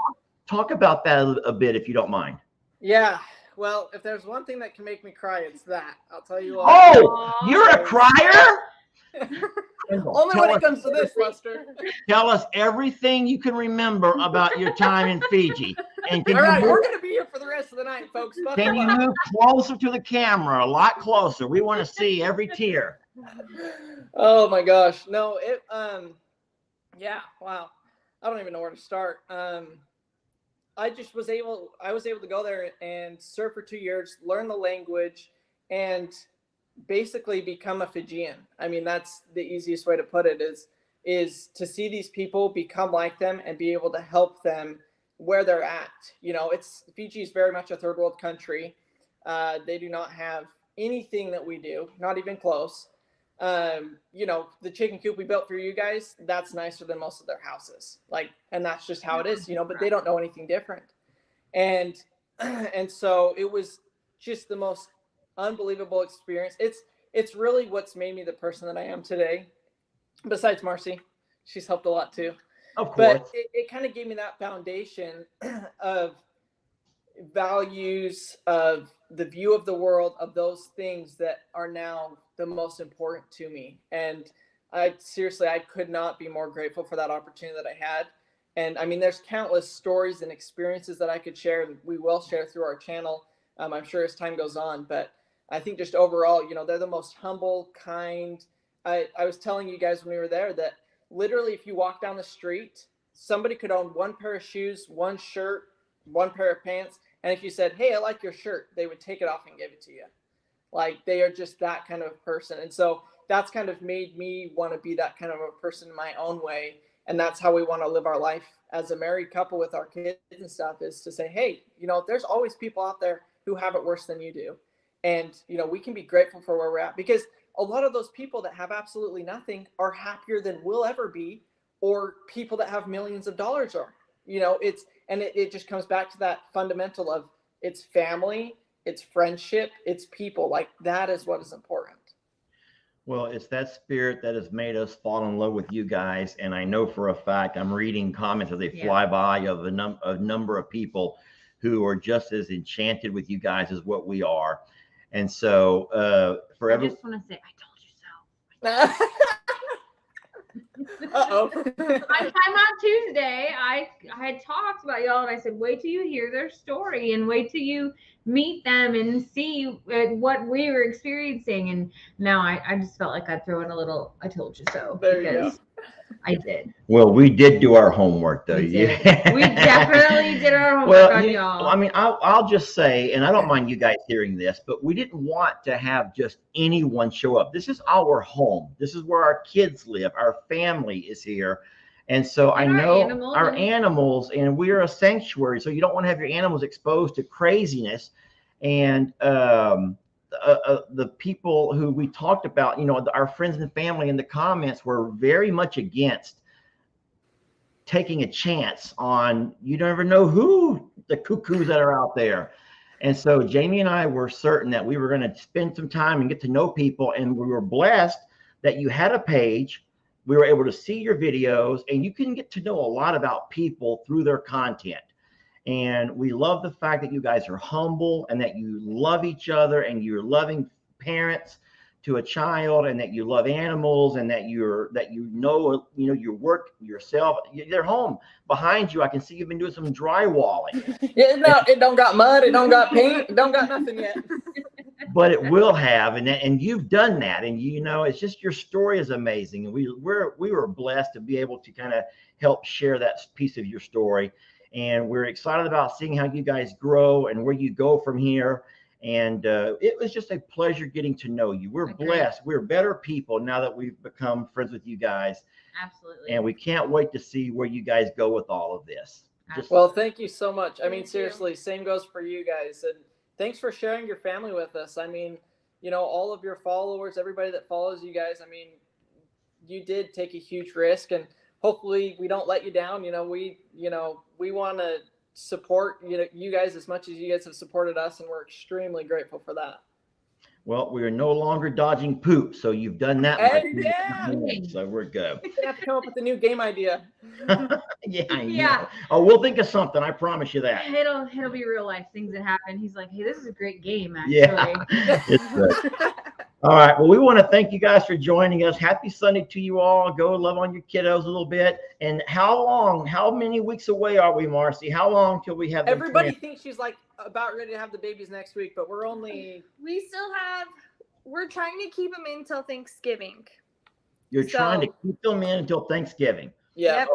Talk about that a bit, if you don't mind. Yeah. Well, if there's one thing that can make me cry, it's that. I'll tell you what. Oh, you're a crier? Only when it comes to this, Lester. Tell us everything you can remember about your time in Fiji. And All right, we're going to be here for the rest of the night, folks. Can you move closer to the camera? A lot closer. We want to see every tear. Oh my gosh. No, yeah, wow. I don't even know where to start. I was able to go there and serve for 2 years, learn the language, and basically become a Fijian. I mean, that's the easiest way to put it, is to see these people, become like them, and be able to help them where they're at. You know, Fiji is very much a third world country. They do not have anything that we do, not even close. You know, the chicken coop we built for you guys, that's nicer than most of their houses. And that's just how it is, you know, but they don't know anything different. And so it was just the most unbelievable experience. It's really what's made me the person that I am today. Besides Marci, she's helped a lot too. Of course. But it kind of gave me that foundation of values, of the view of the world, of those things that are now the most important to me. And I could not be more grateful for that opportunity that I had. And I mean, there's countless stories and experiences that I could share, and we will share through our channel, I'm sure, as time goes on. But I think just overall, you know, they're the most humble, kind. I was telling you guys when we were there that literally if you walk down the street, somebody could own one pair of shoes, one shirt, one pair of pants. And if you said, hey, I like your shirt, they would take it off and give it to you. Like, they are just that kind of person. And so that's kind of made me want to be that kind of a person in my own way. And that's how we want to live our life as a married couple with our kids and stuff, is to say, hey, you know, there's always people out there who have it worse than you do. And, you know, we can be grateful for where we're at, because a lot of those people that have absolutely nothing are happier than we'll ever be, or people that have millions of dollars are, you know, it just comes back to that fundamental of it's family, it's friendship, it's people. Like, that is what is important. Well, it's that spirit that has made us fall in love with you guys. And I know for a fact, I'm reading comments as they fly by of a number of people who are just as enchanted with you guys as what we are. And so I just want to say, I told you so. Uh-oh. on Tuesday, I had talked about y'all, and I said, wait till you hear their story and wait till you meet them and see what we were experiencing. And now I just felt like I'd throw in a little I told you so. There you go. I did. Well, we did do our homework, though. We did. We definitely did our homework Well, on y'all. I mean, I'll just say, and I don't mind you guys hearing this, but we didn't want to have just anyone show up. This is our home. This is where our kids live. Our family is here. And so I know our animals, and we are a sanctuary. So you don't want to have your animals exposed to craziness. And the people who we talked about, our friends and family in the comments were very much against taking a chance on, you never know who the cuckoos that are out there. And so Jamie and I were certain that we were going to spend some time and get to know people. And we were blessed that you had a page. We were able to see your videos, and you can get to know a lot about people through their content. And we love the fact that you guys are humble and that you love each other and you're loving parents to a child, and that you love animals, and that your work yourself. They're home behind you. I can see you've been doing some drywalling. Yeah, no, it don't got mud, it don't got paint, it don't got nothing yet. But it will have, and you've done that, and it's just, your story is amazing, and we were blessed to be able to kind of help share that piece of your story. And we're excited about seeing how you guys grow and where you go from here. And it was just a pleasure getting to know you. We're blessed. We're better people now that we've become friends with you guys. Absolutely. And we can't wait to see where you guys go with all of this. Well, thank you so much. I mean, seriously, same goes for you guys. And thanks for sharing your family with us. I mean, all of your followers, everybody that follows you guys, I mean, you did take a huge risk, and hopefully we don't let you down. We want to support you guys as much as you guys have supported us, and we're extremely grateful for that. Well, we are no longer dodging poop, so you've done that. So we're good. We're gonna have to come up with a new game idea. Yeah. Oh, we'll think of something. I promise you that. It'll be real life things that happen. He's like, hey, this is a great game, actually. Yeah, it's good. All right. Well, we want to thank you guys for joining us. Happy Sunday to you all. Go love on your kiddos a little bit. And how many weeks away are we, Marci? How long till we have them? Everybody thinks she's like about ready to have the babies next week, but we're trying to keep them in until Thanksgiving. You're trying to keep them in until Thanksgiving. Yeah. Yep.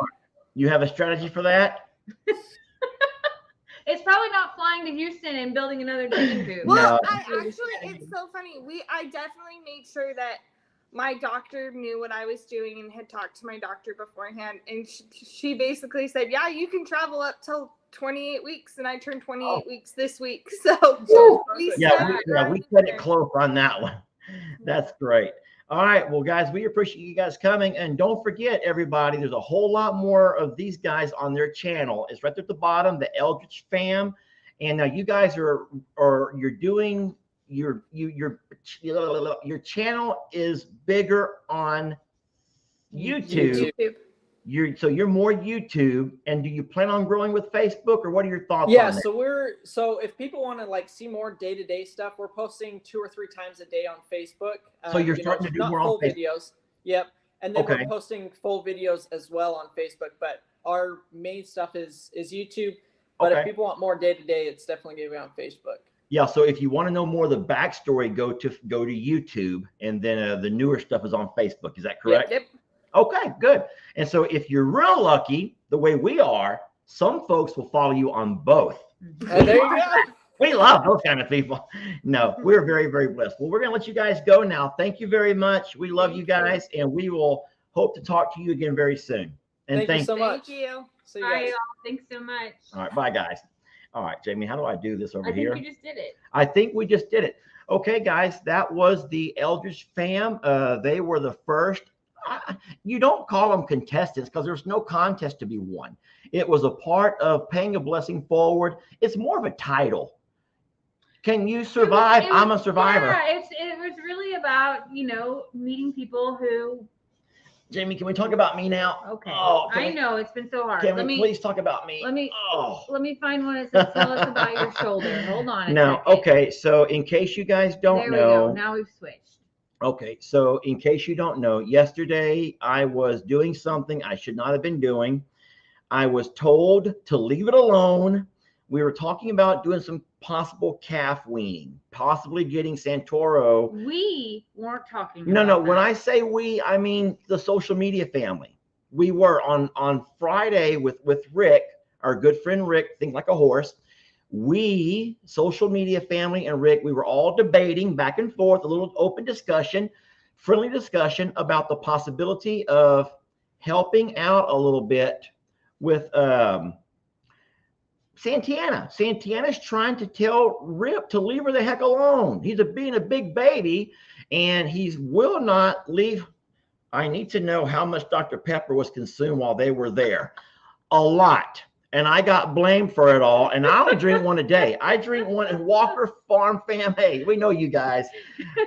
You have a strategy for that? It's probably not flying to Houston and building another chicken coop. Well, it's so funny. I definitely made sure that my doctor knew what I was doing and had talked to my doctor beforehand. And she basically said, yeah, you can travel up till 28 weeks. And I turned 28 weeks this week. So we cut it close on that one. That's great. All right. Well, guys, we appreciate you guys coming. And don't forget, everybody, there's a whole lot more of these guys on their channel. It's right there at the bottom, the Eldridge Fam. And now you guys you're doing your channel is bigger on YouTube. You're more YouTube. And do you plan on growing with Facebook, or what are your thoughts on that? So if people want to see more day-to-day stuff, we're posting 2 or 3 times a day on Facebook. So you're starting to do more full on Facebook. videos. Yep. And then we're posting full videos as well on Facebook, but our main stuff is YouTube. But if people want more day-to-day, it's definitely going to be on Facebook. Yeah, so if you want to know more of the backstory, go to YouTube, and then the newer stuff is on Facebook. Is that correct? Yep. Okay, good. And so if you're real lucky, the way we are, some folks will follow you on both. And there you go. We love those kind of people. No, we're very, very blessed. Well, we're going to let you guys go now. Thank you very much. We love you guys, and we will hope to talk to you again very soon. And thank you so much. Thank you. See you guys. Thanks so much. All right, bye, guys. All right, Jamie, how do I do this over here? I think you just did it. I think we just did it. Okay, guys, that was the Eldridge Fam. They were the first. You don't call them contestants because there's no contest to be won. It was a part of paying a blessing forward. It's more of a title. Can you survive? I'm a survivor. Yeah, it was really about, meeting people who. Jamie, can we talk about me now? Okay. Oh, I know it's been so hard. Can we please talk about me? Let me find one that says tell us about your shoulder. Hold on. No. Okay. So in case you guys don't know. There we go. Now we've switched. Okay, so in case you don't know, yesterday I was doing something I should not have been doing. I was told to leave it alone. We were talking about doing some possible calf weaning, possibly getting Santoro. We weren't talking No, about when I say we, I mean the social media family. we were on Friday with Rick, our good friend Rick, Think Like a Horse. We, social media family and Rick, we were all debating back and forth, a little open discussion, friendly discussion about the possibility of helping out a little bit with Santana. Santana's trying to tell Rip to leave her the heck alone. He's being a big baby, and he will not leave. I need to know how much Dr. Pepper was consumed while they were there. A lot. And I got blamed for it all. And I only drink one a day. I drink one in Walker Farm Fam. Hey, we know you guys.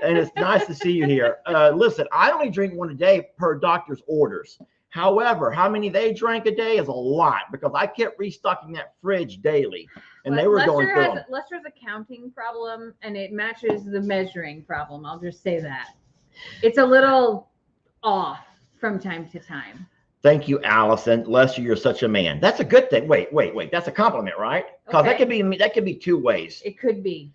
And it's nice to see you here. Listen, I only drink one a day per doctor's orders. However, how many they drank a day is a lot, because I kept restocking that fridge daily, and they were going through them. Lester's a counting problem, and it matches the measuring problem. I'll just say that. It's a little off from time to time. Thank you, Allison. Lester, you're such a man. That's a good thing. Wait. That's a compliment, right? Because Okay. that could be two ways. It could be.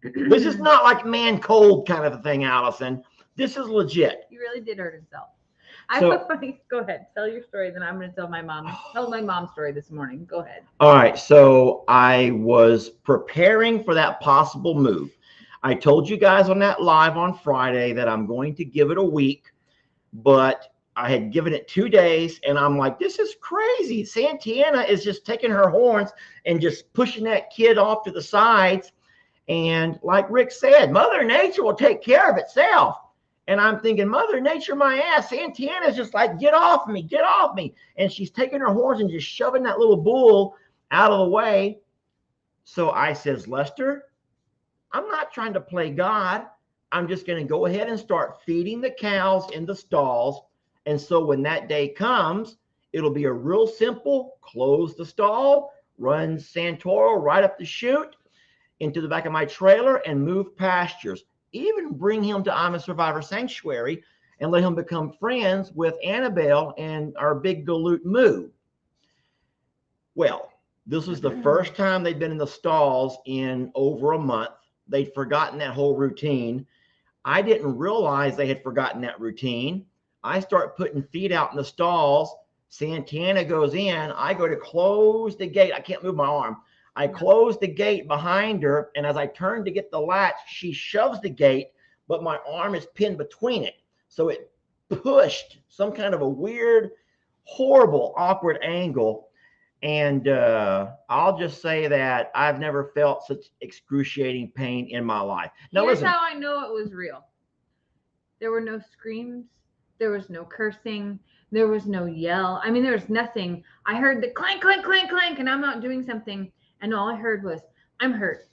This is not like man cold kind of a thing, Allison. This is legit. He really did hurt himself. Go ahead. Tell your story. Then I'm going to tell my mom's story this morning. Go ahead. All right. So I was preparing for that possible move. I told you guys on that live on Friday that I'm going to give it a week, but I had given it 2 days, and I'm like, this is crazy. Santana is just taking her horns and just pushing that kid off to the sides. And like Rick said, Mother Nature will take care of itself. And I'm thinking, Mother Nature, my ass. Santana's just like, get off me, get off me. And she's taking her horns and just shoving that little bull out of the way. So I says, Lester, I'm not trying to play God. I'm just going to go ahead and start feeding the cows in the stalls. And so when that day comes, it'll be a real simple, close the stall, run Santoro right up the chute into the back of my trailer and move pastures. Even bring him to I'm a Survivor Sanctuary and let him become friends with Annabelle and our big galoot Moo. Well, this was the first time they'd been in the stalls in over a month. They'd forgotten that whole routine. I didn't realize they had forgotten that routine. I start putting feed out in the stalls. Santana goes in. I go to close the gate. I can't move my arm. I close the gate behind her, and as I turn to get the latch, she shoves the gate, but my arm is pinned between it. So it pushed some kind of a weird, horrible, awkward angle. And I'll just say that I've never felt such excruciating pain in my life. Now, Here's listen. how I know it was real. There were no screams. There was no cursing. There was no yell. I mean, there was nothing. I heard the clank, clank, clank, clank, and I'm out doing something. And all I heard was, I'm hurt.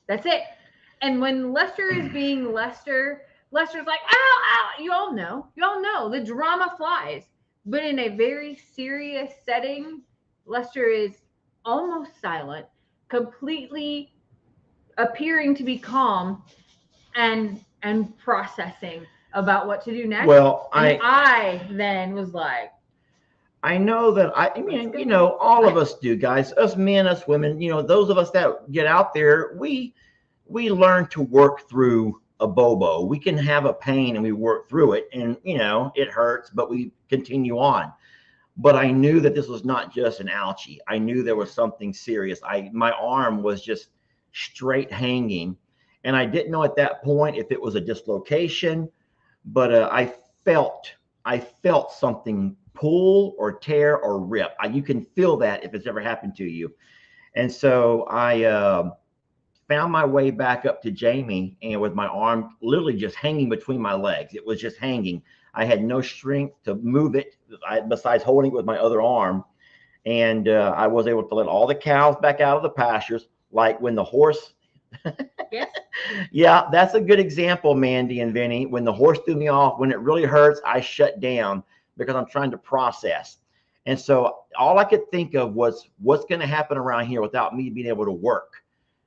That's it. And when Lester is being Lester, Lester's like, ow, ow. You all know. The drama flies. But in a very serious setting, Lester is almost silent, completely appearing to be calm and processing about what to do next. Well, I then was like, I know that all of us do, guys, us men, us women, those of us that get out there, we learn to work through a bobo. We can have a pain and we work through it, and it hurts, but we continue on. But I knew that this was not just an ouchie. I knew there was something serious. My arm was just straight hanging, and I didn't know at that point if it was a dislocation, but I felt something pull or tear or rip. You can feel that if it's ever happened to you. And so I found my way back up to Jamie, and with my arm literally just hanging between my legs. It was just hanging. I had no strength to move it besides holding it with my other arm. And I was able to let all the cows back out of the pastures, like when the horse. yes. Yeah, that's a good example, Mandy and Vinny. When the horse threw me off, when it really hurts, I shut down because I'm trying to process. And so all I could think of was, what's going to happen around here without me being able to work?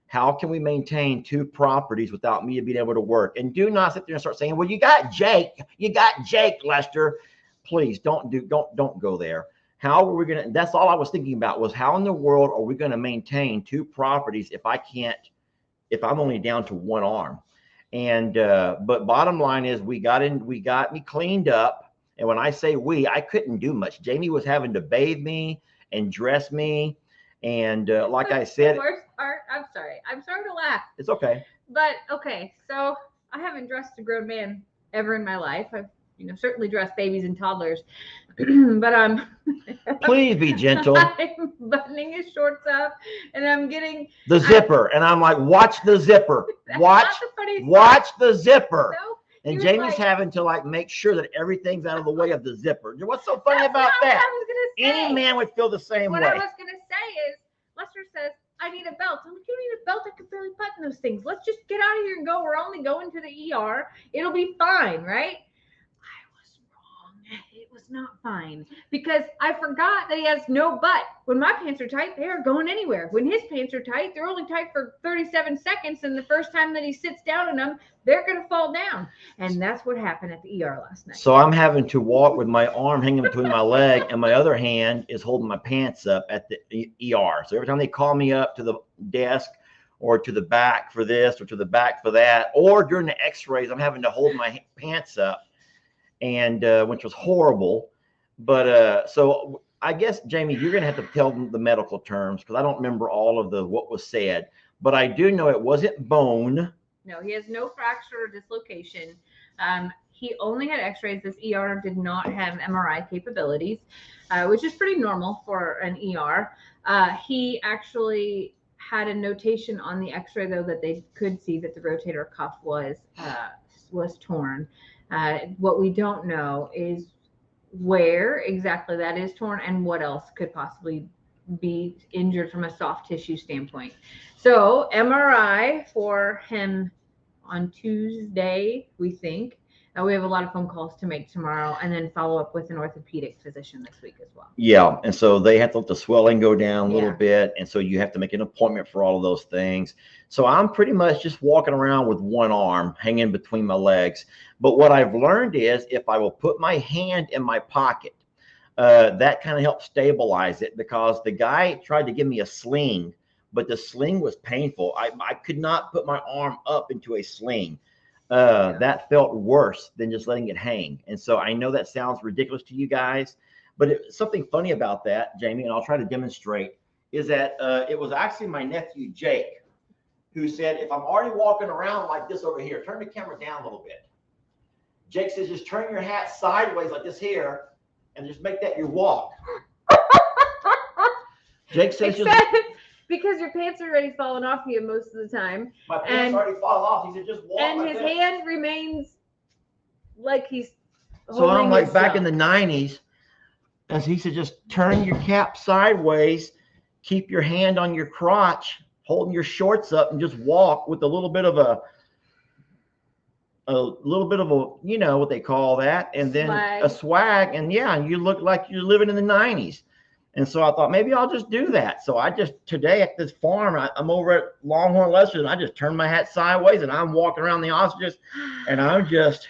How can we maintain 2 properties without me being able to work? And do not sit there and start saying, well, you got Jake, Lester. Please don't go there. How are we going to, that's all I was thinking about, was how in the world are we going to maintain 2 properties if I'm only down to 1 arm? And, but bottom line is we got me cleaned up. And when I say we, I couldn't do much. Jamie was having to bathe me and dress me. And like I said, the worst part, I'm sorry to laugh. it's okay. But okay, so I haven't dressed a grown man ever in my life. I've certainly dressed babies and toddlers, but Please be gentle. I'm buttoning his shorts up, and I'm getting the zipper, and I'm like, watch the zipper, watch the zipper. No, and Jamie's having to like make sure that everything's out of the way of the zipper. What's so funny about that? I was gonna say. Any man would feel the same way. What I was gonna say is, Lester says, I need a belt. I'm like, you don't need a belt. I can barely button those things. Let's just get out of here and go. We're only going to the ER. It'll be fine, right? I was wrong. It was not fine because I forgot that he has no butt. When my pants are tight, they are going anywhere. When his pants are tight, they're only tight for 37 seconds. And the first time that he sits down in them, they're going to fall down. And that's what happened at the ER last night. So I'm having to walk with my arm hanging between my leg and my other hand is holding my pants up at the ER. So every time they call me up to the desk or to the back for this or to the back for that, or during the x-rays, I'm having to hold my pants up, and which was horrible. But so I guess, Jamie, you're going to have to tell them the medical terms because I don't remember all of what was said. But I do know it wasn't bone. No, he has no fracture or dislocation. He only had x-rays. This ER did not have MRI capabilities, which is pretty normal for an ER. He actually had a notation on the x-ray, though, that they could see that the rotator cuff was torn. What we don't know is where exactly that is torn and what else could possibly be injured from a soft tissue standpoint. So MRI for him on Tuesday, we think. We have a lot of phone calls to make tomorrow, and then follow up with an orthopedic physician this week as well. Yeah, and so they have to let the swelling go down a little bit, and so you have to make an appointment for all of those things. So I'm pretty much just walking around with one arm hanging between my legs. But what I've learned is if I will put my hand in my pocket, that kind of helps stabilize it, because the guy tried to give me a sling, but the sling was painful. I could not put my arm up into a sling. That felt worse than just letting it hang. And so I know that sounds ridiculous to you guys, but something funny about that, Jamie, and I'll try to demonstrate, is that it was actually my nephew, Jake, who said, if I'm already walking around like this over here, turn the camera down a little bit. Jake says, just turn your hat sideways like this here and just make that your walk. Jake says, because your pants are already falling off you most of the time. My pants already fall off. He said, just walk. And like his this. hand remains like he's So I'm like back in the 90s. And he said, just turn your cap sideways, keep your hand on your crotch, holding your shorts up, and just walk with a little bit of a you know what they call that, and then a swag, and you look like you're living in the 90s. And so I thought maybe I'll just do that. So I just, today at this farm, I'm over at Longhorn Lester, and I just turned my hat sideways, and I'm walking around the office, and I'm just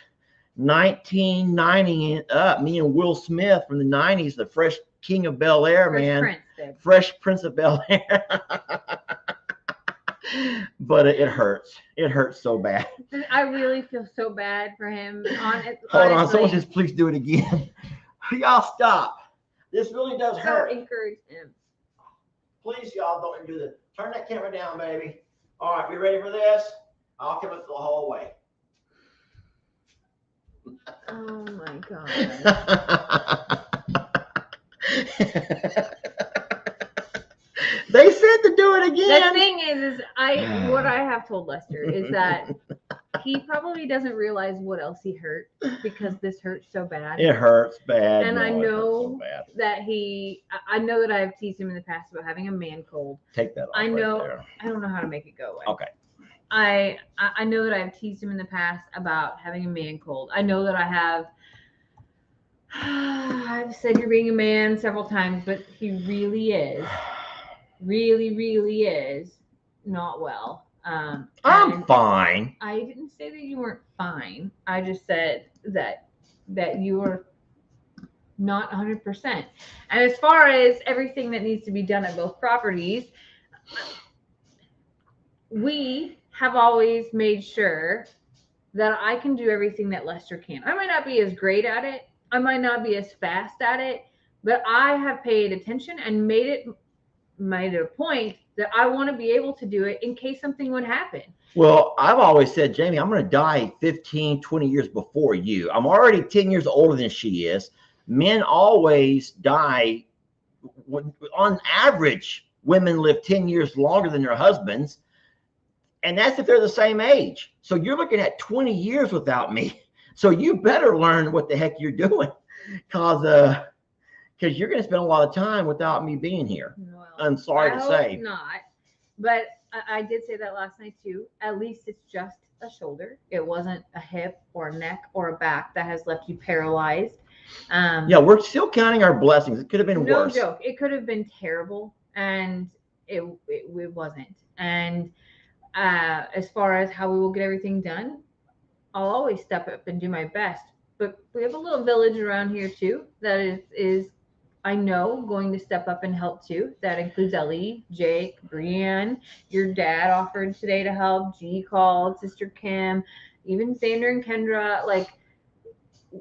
1990 up. Me and Will Smith from the 90s, the Fresh King of Bel Air, man. Fresh Prince of Bel Air. But it hurts. It hurts so bad. I really feel so bad for him. Hold on. Someone says, please do it again. Y'all stop. This really does hurt. Encourage him. Please, y'all, don't do this. Turn that camera down, baby. All right, we ready for this? I'll come up the whole way. Oh my God. They said to do it again. The thing is what I have told Lester is that he probably doesn't realize what else he hurt, because this hurts so bad. It hurts bad. And I know that I know that I've teased him in the past about having a man cold. Take that off. I know. Right there. I don't know how to make it go away. Okay. I know that I've teased him in the past about having a man cold. I know that I've said you're being a man several times, but he really is not well. I'm fine. I didn't say that you weren't fine. I just said that you were not 100%. And as far as everything that needs to be done at both properties, we have always made sure that I can do everything that Lester can. I might not be as great at it I might not be as fast at it, but I have paid attention and made it a point that I want to be able to do it in case something would happen. Well, I've always said, Jamie, I'm going to die 15, 20 years before you. I'm already 10 years older than she is. Men always die. On average, women live 10 years longer than their husbands. And that's if they're the same age. So you're looking at 20 years without me. So you better learn what the heck you're doing, because you're going to spend a lot of time without me being here. Well, I'm sorry to say. Not, but I did say that last night too. At least it's just a shoulder. It wasn't a hip or a neck or a back that has left you paralyzed. Yeah, we're still counting our blessings. It could have been worse. No joke. It could have been terrible, and it wasn't. And as far as how we will get everything done, I'll always step up and do my best. But we have a little village around here too that is I know going to step up and help too. That includes Ellie, Jake, Brianne. Your dad offered today to help. G called, Sister Kim, even Sander and Kendra. Like,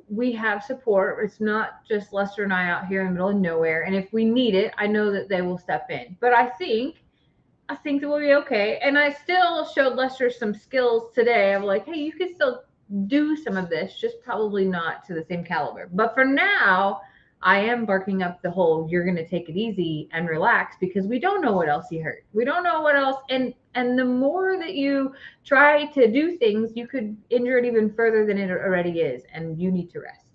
we have support. It's not just Lester and I out here in the middle of nowhere. And if we need it, I know that they will step in. But I think that we'll be okay. And I still showed Lester some skills today. I'm like, hey, you can still do some of this, just probably not to the same caliber. But for now, I am barking up the whole, you're going to take it easy and relax, because we don't know what else he hurt. We don't know what else. And the more that you try to do things, you could injure it even further than it already is. And you need to rest.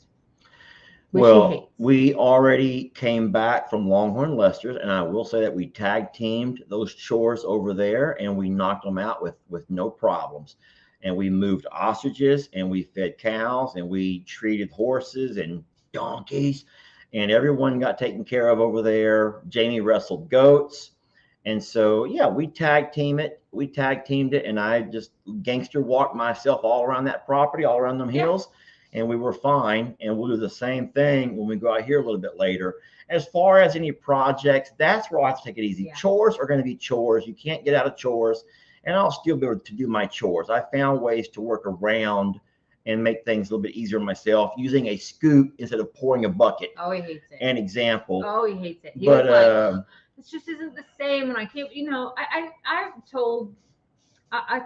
Well, we already came back from Longhorn Lester's, and I will say that we tag teamed those chores over there, and we knocked them out with no problems. And we moved ostriches, and we fed cows, and we treated horses and donkeys, and everyone got taken care of over there. Jamie wrestled goats. And so, yeah, we tag teamed it, and I just gangster walked myself all around that property, all around them hills. And we were fine. And we'll do the same thing when we go out here a little bit later. As far as any projects, that's where I have to take it easy. Yeah. Chores are going to be chores. You can't get out of chores. And I'll still be able to do my chores. I found ways to work around and make things a little bit easier myself, using a scoop instead of pouring a bucket. Oh, he hates it. An example. Oh, he hates it. He was like, this just isn't the same. And I can't, I told, I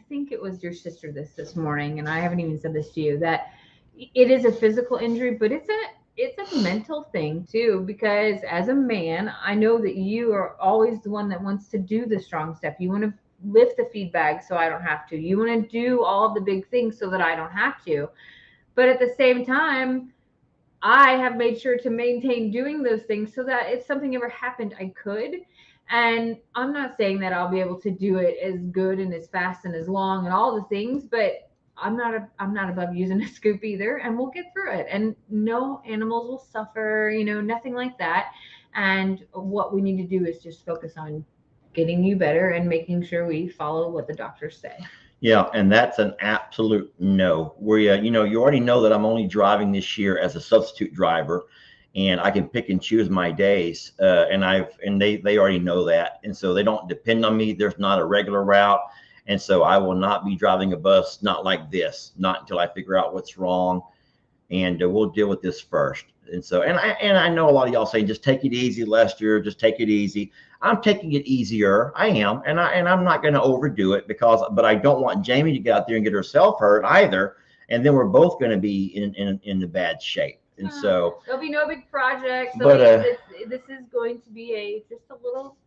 think it was your sister this morning, and I haven't even said this to you, that it is a physical injury, but it's a mental thing too, because as a man, I know that you are always the one that wants to do the strong stuff. You want to lift the feed bag so I don't have to. You want to do all the big things so that I don't have to. But at the same time, I have made sure to maintain doing those things so that if something ever happened, I could. And I'm not saying that I'll be able to do it as good and as fast and as long and all the things, but I'm not above using a scoop either, and we'll get through it. And no animals will suffer, nothing like that. And what we need to do is just focus on getting you better and making sure we follow what the doctors say. Yeah, and that's an absolute no. Where you already know that I'm only driving this year as a substitute driver, and I can pick and choose my days. And they already know that, and so they don't depend on me. There's not a regular route, and so I will not be driving a bus, not like this, not until I figure out what's wrong, and we'll deal with this first. And so, and I know a lot of y'all saying, just take it easy, Lester, just take it easy. I'm taking it easier. I am. And I'm not going to overdo it but I don't want Jamie to get out there and get herself hurt either. And then we're both going to be in the bad shape. And so there'll be no big projects. But this is going to be just a little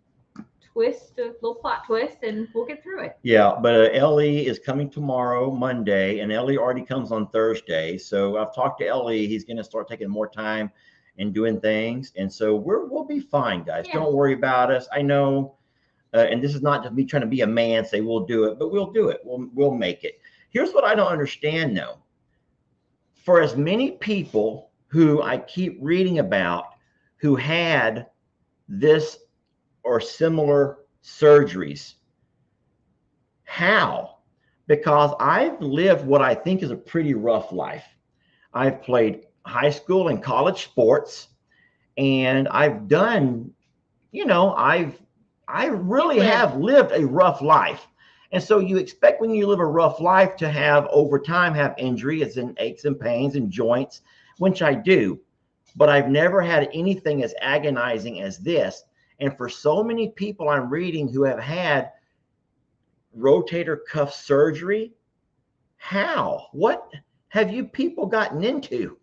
twist, a little plot twist, and we'll get through it. Yeah, but Ellie is coming tomorrow, Monday, and Ellie already comes on Thursday. So I've talked to Ellie. He's going to start taking more time and doing things, and so we'll be fine, guys. Yeah. Don't worry about us. I know, and this is not just me trying to be a man, say we'll do it, but we'll do it. We'll make it. Here's what I don't understand, though. For as many people who I keep reading about who had this or similar surgeries, how? Because I've lived what I think is a pretty rough life. I've played high school and college sports, and I've done, I really have lived a rough life. And so you expect when you live a rough life to have over time have injury, as in aches and pains and joints. which I do, but I've never had anything as agonizing as this. And for so many people I'm reading who have had rotator cuff surgery, what have you people gotten into?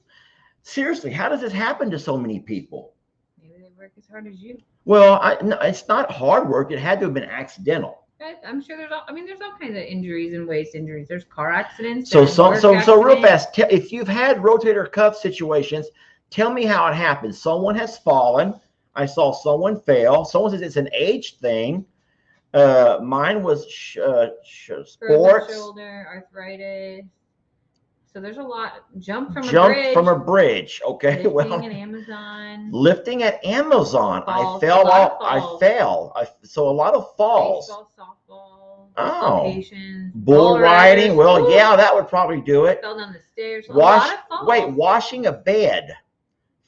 Seriously, how does this happen to so many people? Maybe they work as hard as you. Well, no, it's not hard work. It had to have been accidental. I'm sure there's all kinds of injuries and waist injuries. There's car accidents. So there's work real accidents. fast, if you've had rotator cuff situations, tell me how it happened. Someone has fallen. I saw someone fail. Someone says it's an age thing. Mine was sports. Shoulder, arthritis. So there's a lot. Jump from a bridge. Okay. Lifting at Amazon. Lifting at Amazon. Falls, I fell off. falls. I fell. So a lot of falls. Baseball, softball. Oh. Dislocations, Bull riding. riders. Well, Ooh. yeah, that would probably do it. Fell down the stairs. A lot of falls. Washing a bed.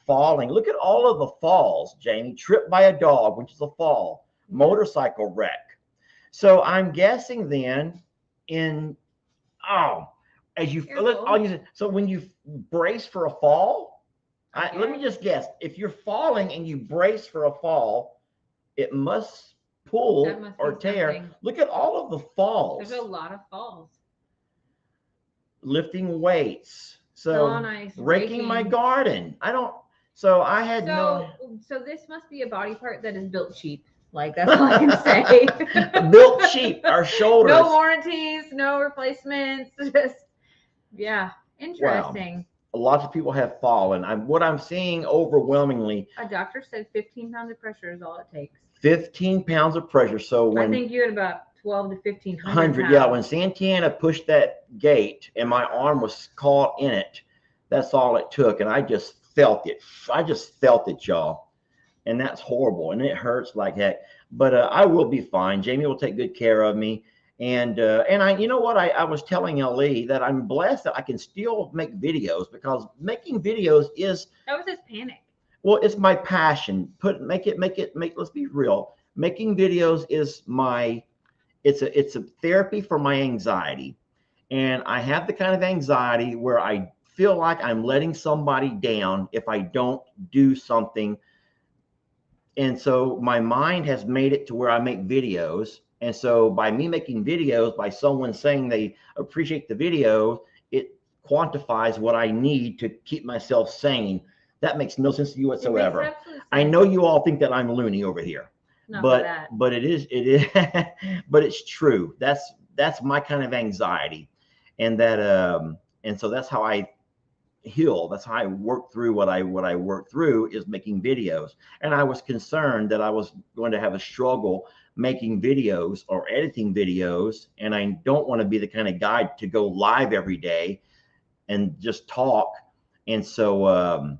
Falling. Look at all of the falls, Jamie. Tripped by a dog, which is a fall. Motorcycle wreck. So I'm guessing then so when you brace for a fall, let me just guess. If you're falling and you brace for a fall, it must pull or tear. Something. Look at all of the falls. There's a lot of falls. Lifting weights. So raking my garden. So this must be a body part that is built cheap. Like, that's all I can say. Built cheap. Our shoulders. No warranties, no replacements. Just, yeah, interesting. Wow. Lots of people have fallen. What I'm seeing overwhelmingly. A doctor said 15 pounds of pressure is all it takes. 15 pounds of pressure. So I think you had about 12 to 1500 pounds. Yeah, when Santana pushed that gate and my arm was caught in it, that's all it took. And I just felt it. Y'all. And that's horrible, and it hurts like heck. But I will be fine. Jamie will take good care of me, and I, you know what? I was telling Ali that I'm blessed that I can still make videos, because making videos that was his panic. Well, it's my passion. Let's be real. Making videos is it's a therapy for my anxiety, and I have the kind of anxiety where I feel like I'm letting somebody down if I don't do something. And so my mind has made it to where I make videos. And so by me making videos, by someone saying they appreciate the video, it quantifies what I need to keep myself sane. That makes no sense to you whatsoever. I know you all think that I'm loony over here, but it is, but it's true. That's my kind of anxiety. And and so that's how I heal. That's how I work through what I work through, is making videos. And I was concerned that I was going to have a struggle making videos or editing videos, and I don't want to be the kind of guy to go live every day and just talk. And so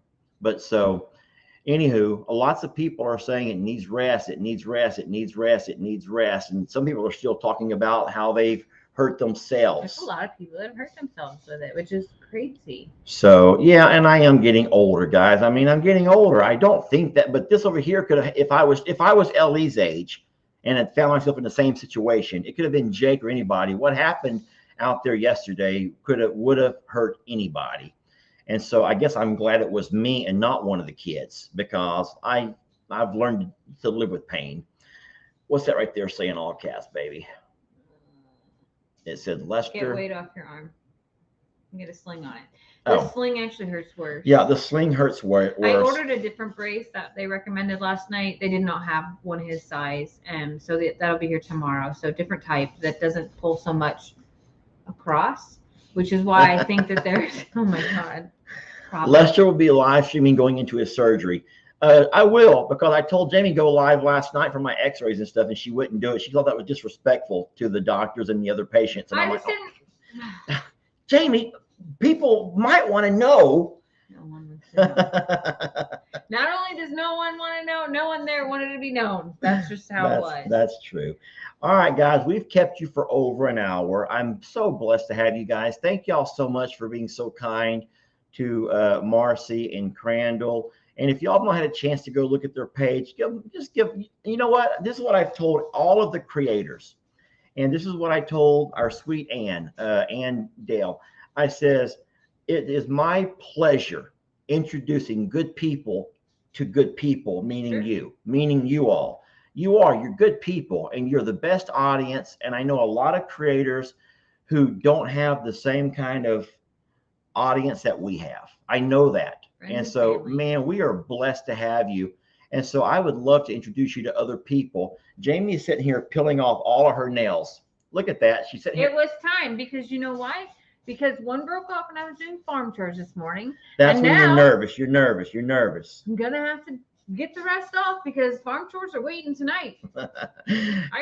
anywho, lots of people are saying it needs rest, it needs rest, it needs rest, it needs rest. And some people are still talking about how they've hurt themselves. There's a lot of people that have hurt themselves with it, which is crazy. So yeah, and I am getting older, guys. I mean, I'm getting older. I don't think that, but this over here could have, if I was Ellie's age and had found myself in the same situation, it could have been Jake or anybody. What happened out there yesterday would have hurt anybody. And so I guess I'm glad it was me and not one of the kids, because I've learned to live with pain. What's that right there saying, all caps, baby? It said Lester. Get weight off your arm. Get a sling on it. The sling actually hurts worse. Yeah, the sling hurts worse. I ordered a different brace that they recommended last night. They did not have one his size, and so that'll be here tomorrow. So different type that doesn't pull so much across, which is why I think that there's oh my god. Probably. Lester will be live streaming going into his surgery. I will, because I told Jamie go live last night for my x-rays and stuff, and she wouldn't do it. She thought that was disrespectful to the doctors and the other patients. And I'm like, Jamie, people might want to know. No one wants to know. Not only does no one want to know, no one there wanted to be known. That's just how it was. That's true. All right, guys, we've kept you for over an hour. I'm so blessed to have you guys. Thank y'all so much for being so kind to Marci and Crandall. And if y'all haven't had a chance to go look at their page, you know what? This is what I've told all of the creators. And this is what I told our sweet Ann Dale. I says, it is my pleasure introducing good people to good people, Sure. meaning you all. You're good people and you're the best audience. And I know a lot of creators who don't have the same kind of audience that we have. I know that. Friends And and so, family. man, we are blessed to have you. And so I would love to introduce you to other people. Jamie is sitting here peeling off all of her nails. Look at that. She's sitting It here. was time because you know why? Because one broke off when I was doing farm chores this morning. That's and when you're now- nervous. You're nervous. You're nervous. I'm gonna have to get the rest off because farm chores are waiting tonight.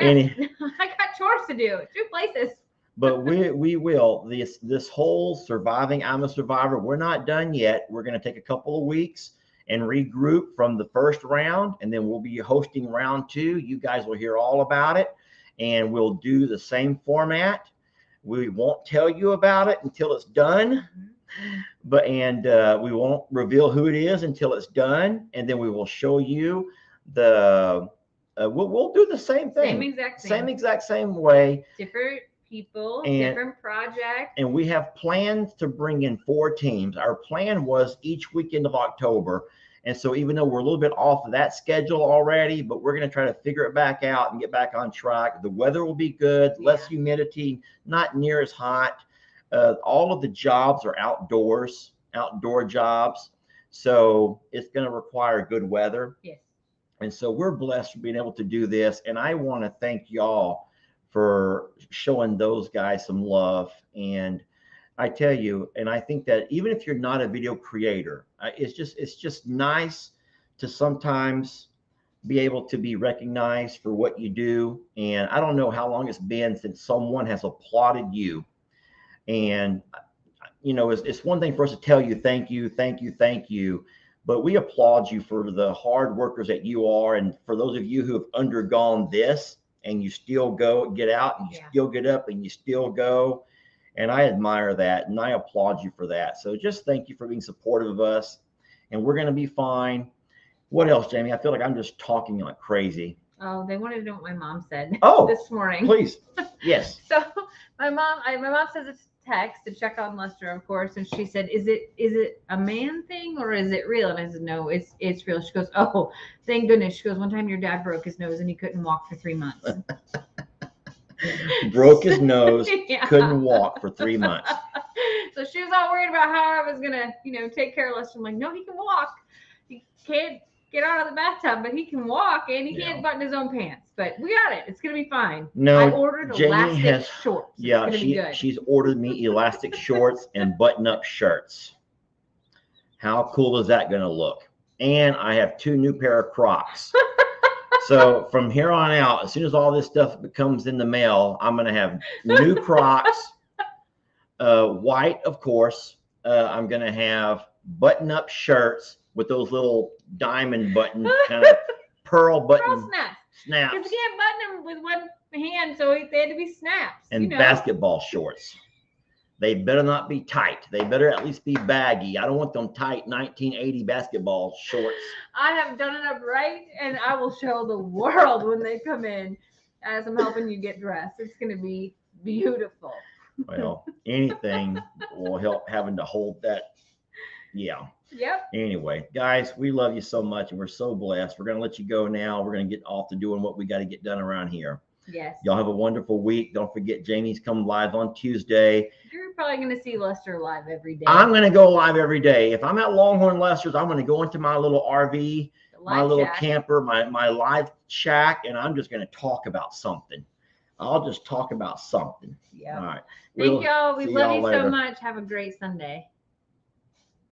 Any- I got chores to do. 2 places. but we will. This whole surviving I'm a survivor, we're not done yet. We're going to take a couple of weeks and regroup from the first round, and then we'll be hosting round 2. You guys will hear all about it, and we'll do the same format. We won't tell you about it until it's done, but we won't reveal who it is until it's done, and then we will show you the. We'll do the same thing, Same exact same way. Different people, And- different projects. And we have plans to bring in 4 teams. Our plan was each weekend of October. And so even though we're a little bit off of that schedule already, but we're going to try to figure it back out and get back on track. The weather will be good, less humidity, not near as hot. All of the jobs are outdoor jobs. So it's going to require good weather. Yes. And so we're blessed for being able to do this. And I want to thank y'all for showing those guys some love. And I tell you, and I think that even if you're not a video creator, it's just nice to sometimes be able to be recognized for what you do. And I don't know how long it's been since someone has applauded you. And, you know, it's one thing for us to tell you, thank you, thank you, thank you. But we applaud you for the hard workers that you are. And for those of you who have undergone this and you still get out and you still get up and you still go. And I admire that. And I applaud you for that. So just thank you for being supportive of us. And we're going to be fine. What else, Jamie? I feel like I'm just talking like crazy. Oh, they wanted to know what my mom said this morning. Please. Yes. So my mom says it's text to check on Lester, of course, and she said, "Is it a man thing or is it real?" And I said, "No, it's real." She goes, "Oh, thank goodness." She goes, "One time your dad broke his nose and he couldn't walk for 3 months." Broke his nose, Yeah. couldn't walk for 3 months. So she was all worried about how I was gonna, take care of Lester. I'm like, "No, he can walk. He can't get out of the bathtub, but he can walk and he can't button his own pants. But we got it. It's gonna be fine." No, I ordered Jamie elastic shorts. It's Yeah, gonna be good. she's ordered me elastic shorts and button-up shirts. How cool is that going to look? And I have 2 new pair of Crocs. So from here on out, as soon as all this stuff comes in the mail, I'm going to have new Crocs, white, of course. I'm going to have button-up shirts with those little diamond button, kind of pearl button snaps. Because you can't button them with one hand, so they had to be snaps. And basketball shorts. They better not be tight. They better at least be baggy. I don't want them tight 1980 basketball shorts. I have done it up right, and I will show the world when they come in as I'm helping you get dressed. It's going to be beautiful. Well, anything will help having to hold that. Yeah. Yep. Anyway, guys, we love you so much, and we're so blessed. We're going to let you go now. We're going to get off to doing what we got to get done around here. Yes. Y'all have a wonderful week. Don't forget, Jamie's coming live on Tuesday. You're probably going to see Lester live every day. I'm going to go live every day. If I'm at Longhorn Lester's, I'm going to go into my little RV, my little camper, my live shack, and I'm just going to talk about something. I'll just talk about something. Yeah. All right. Thank y'all. We love you later. so much. Have a great Sunday.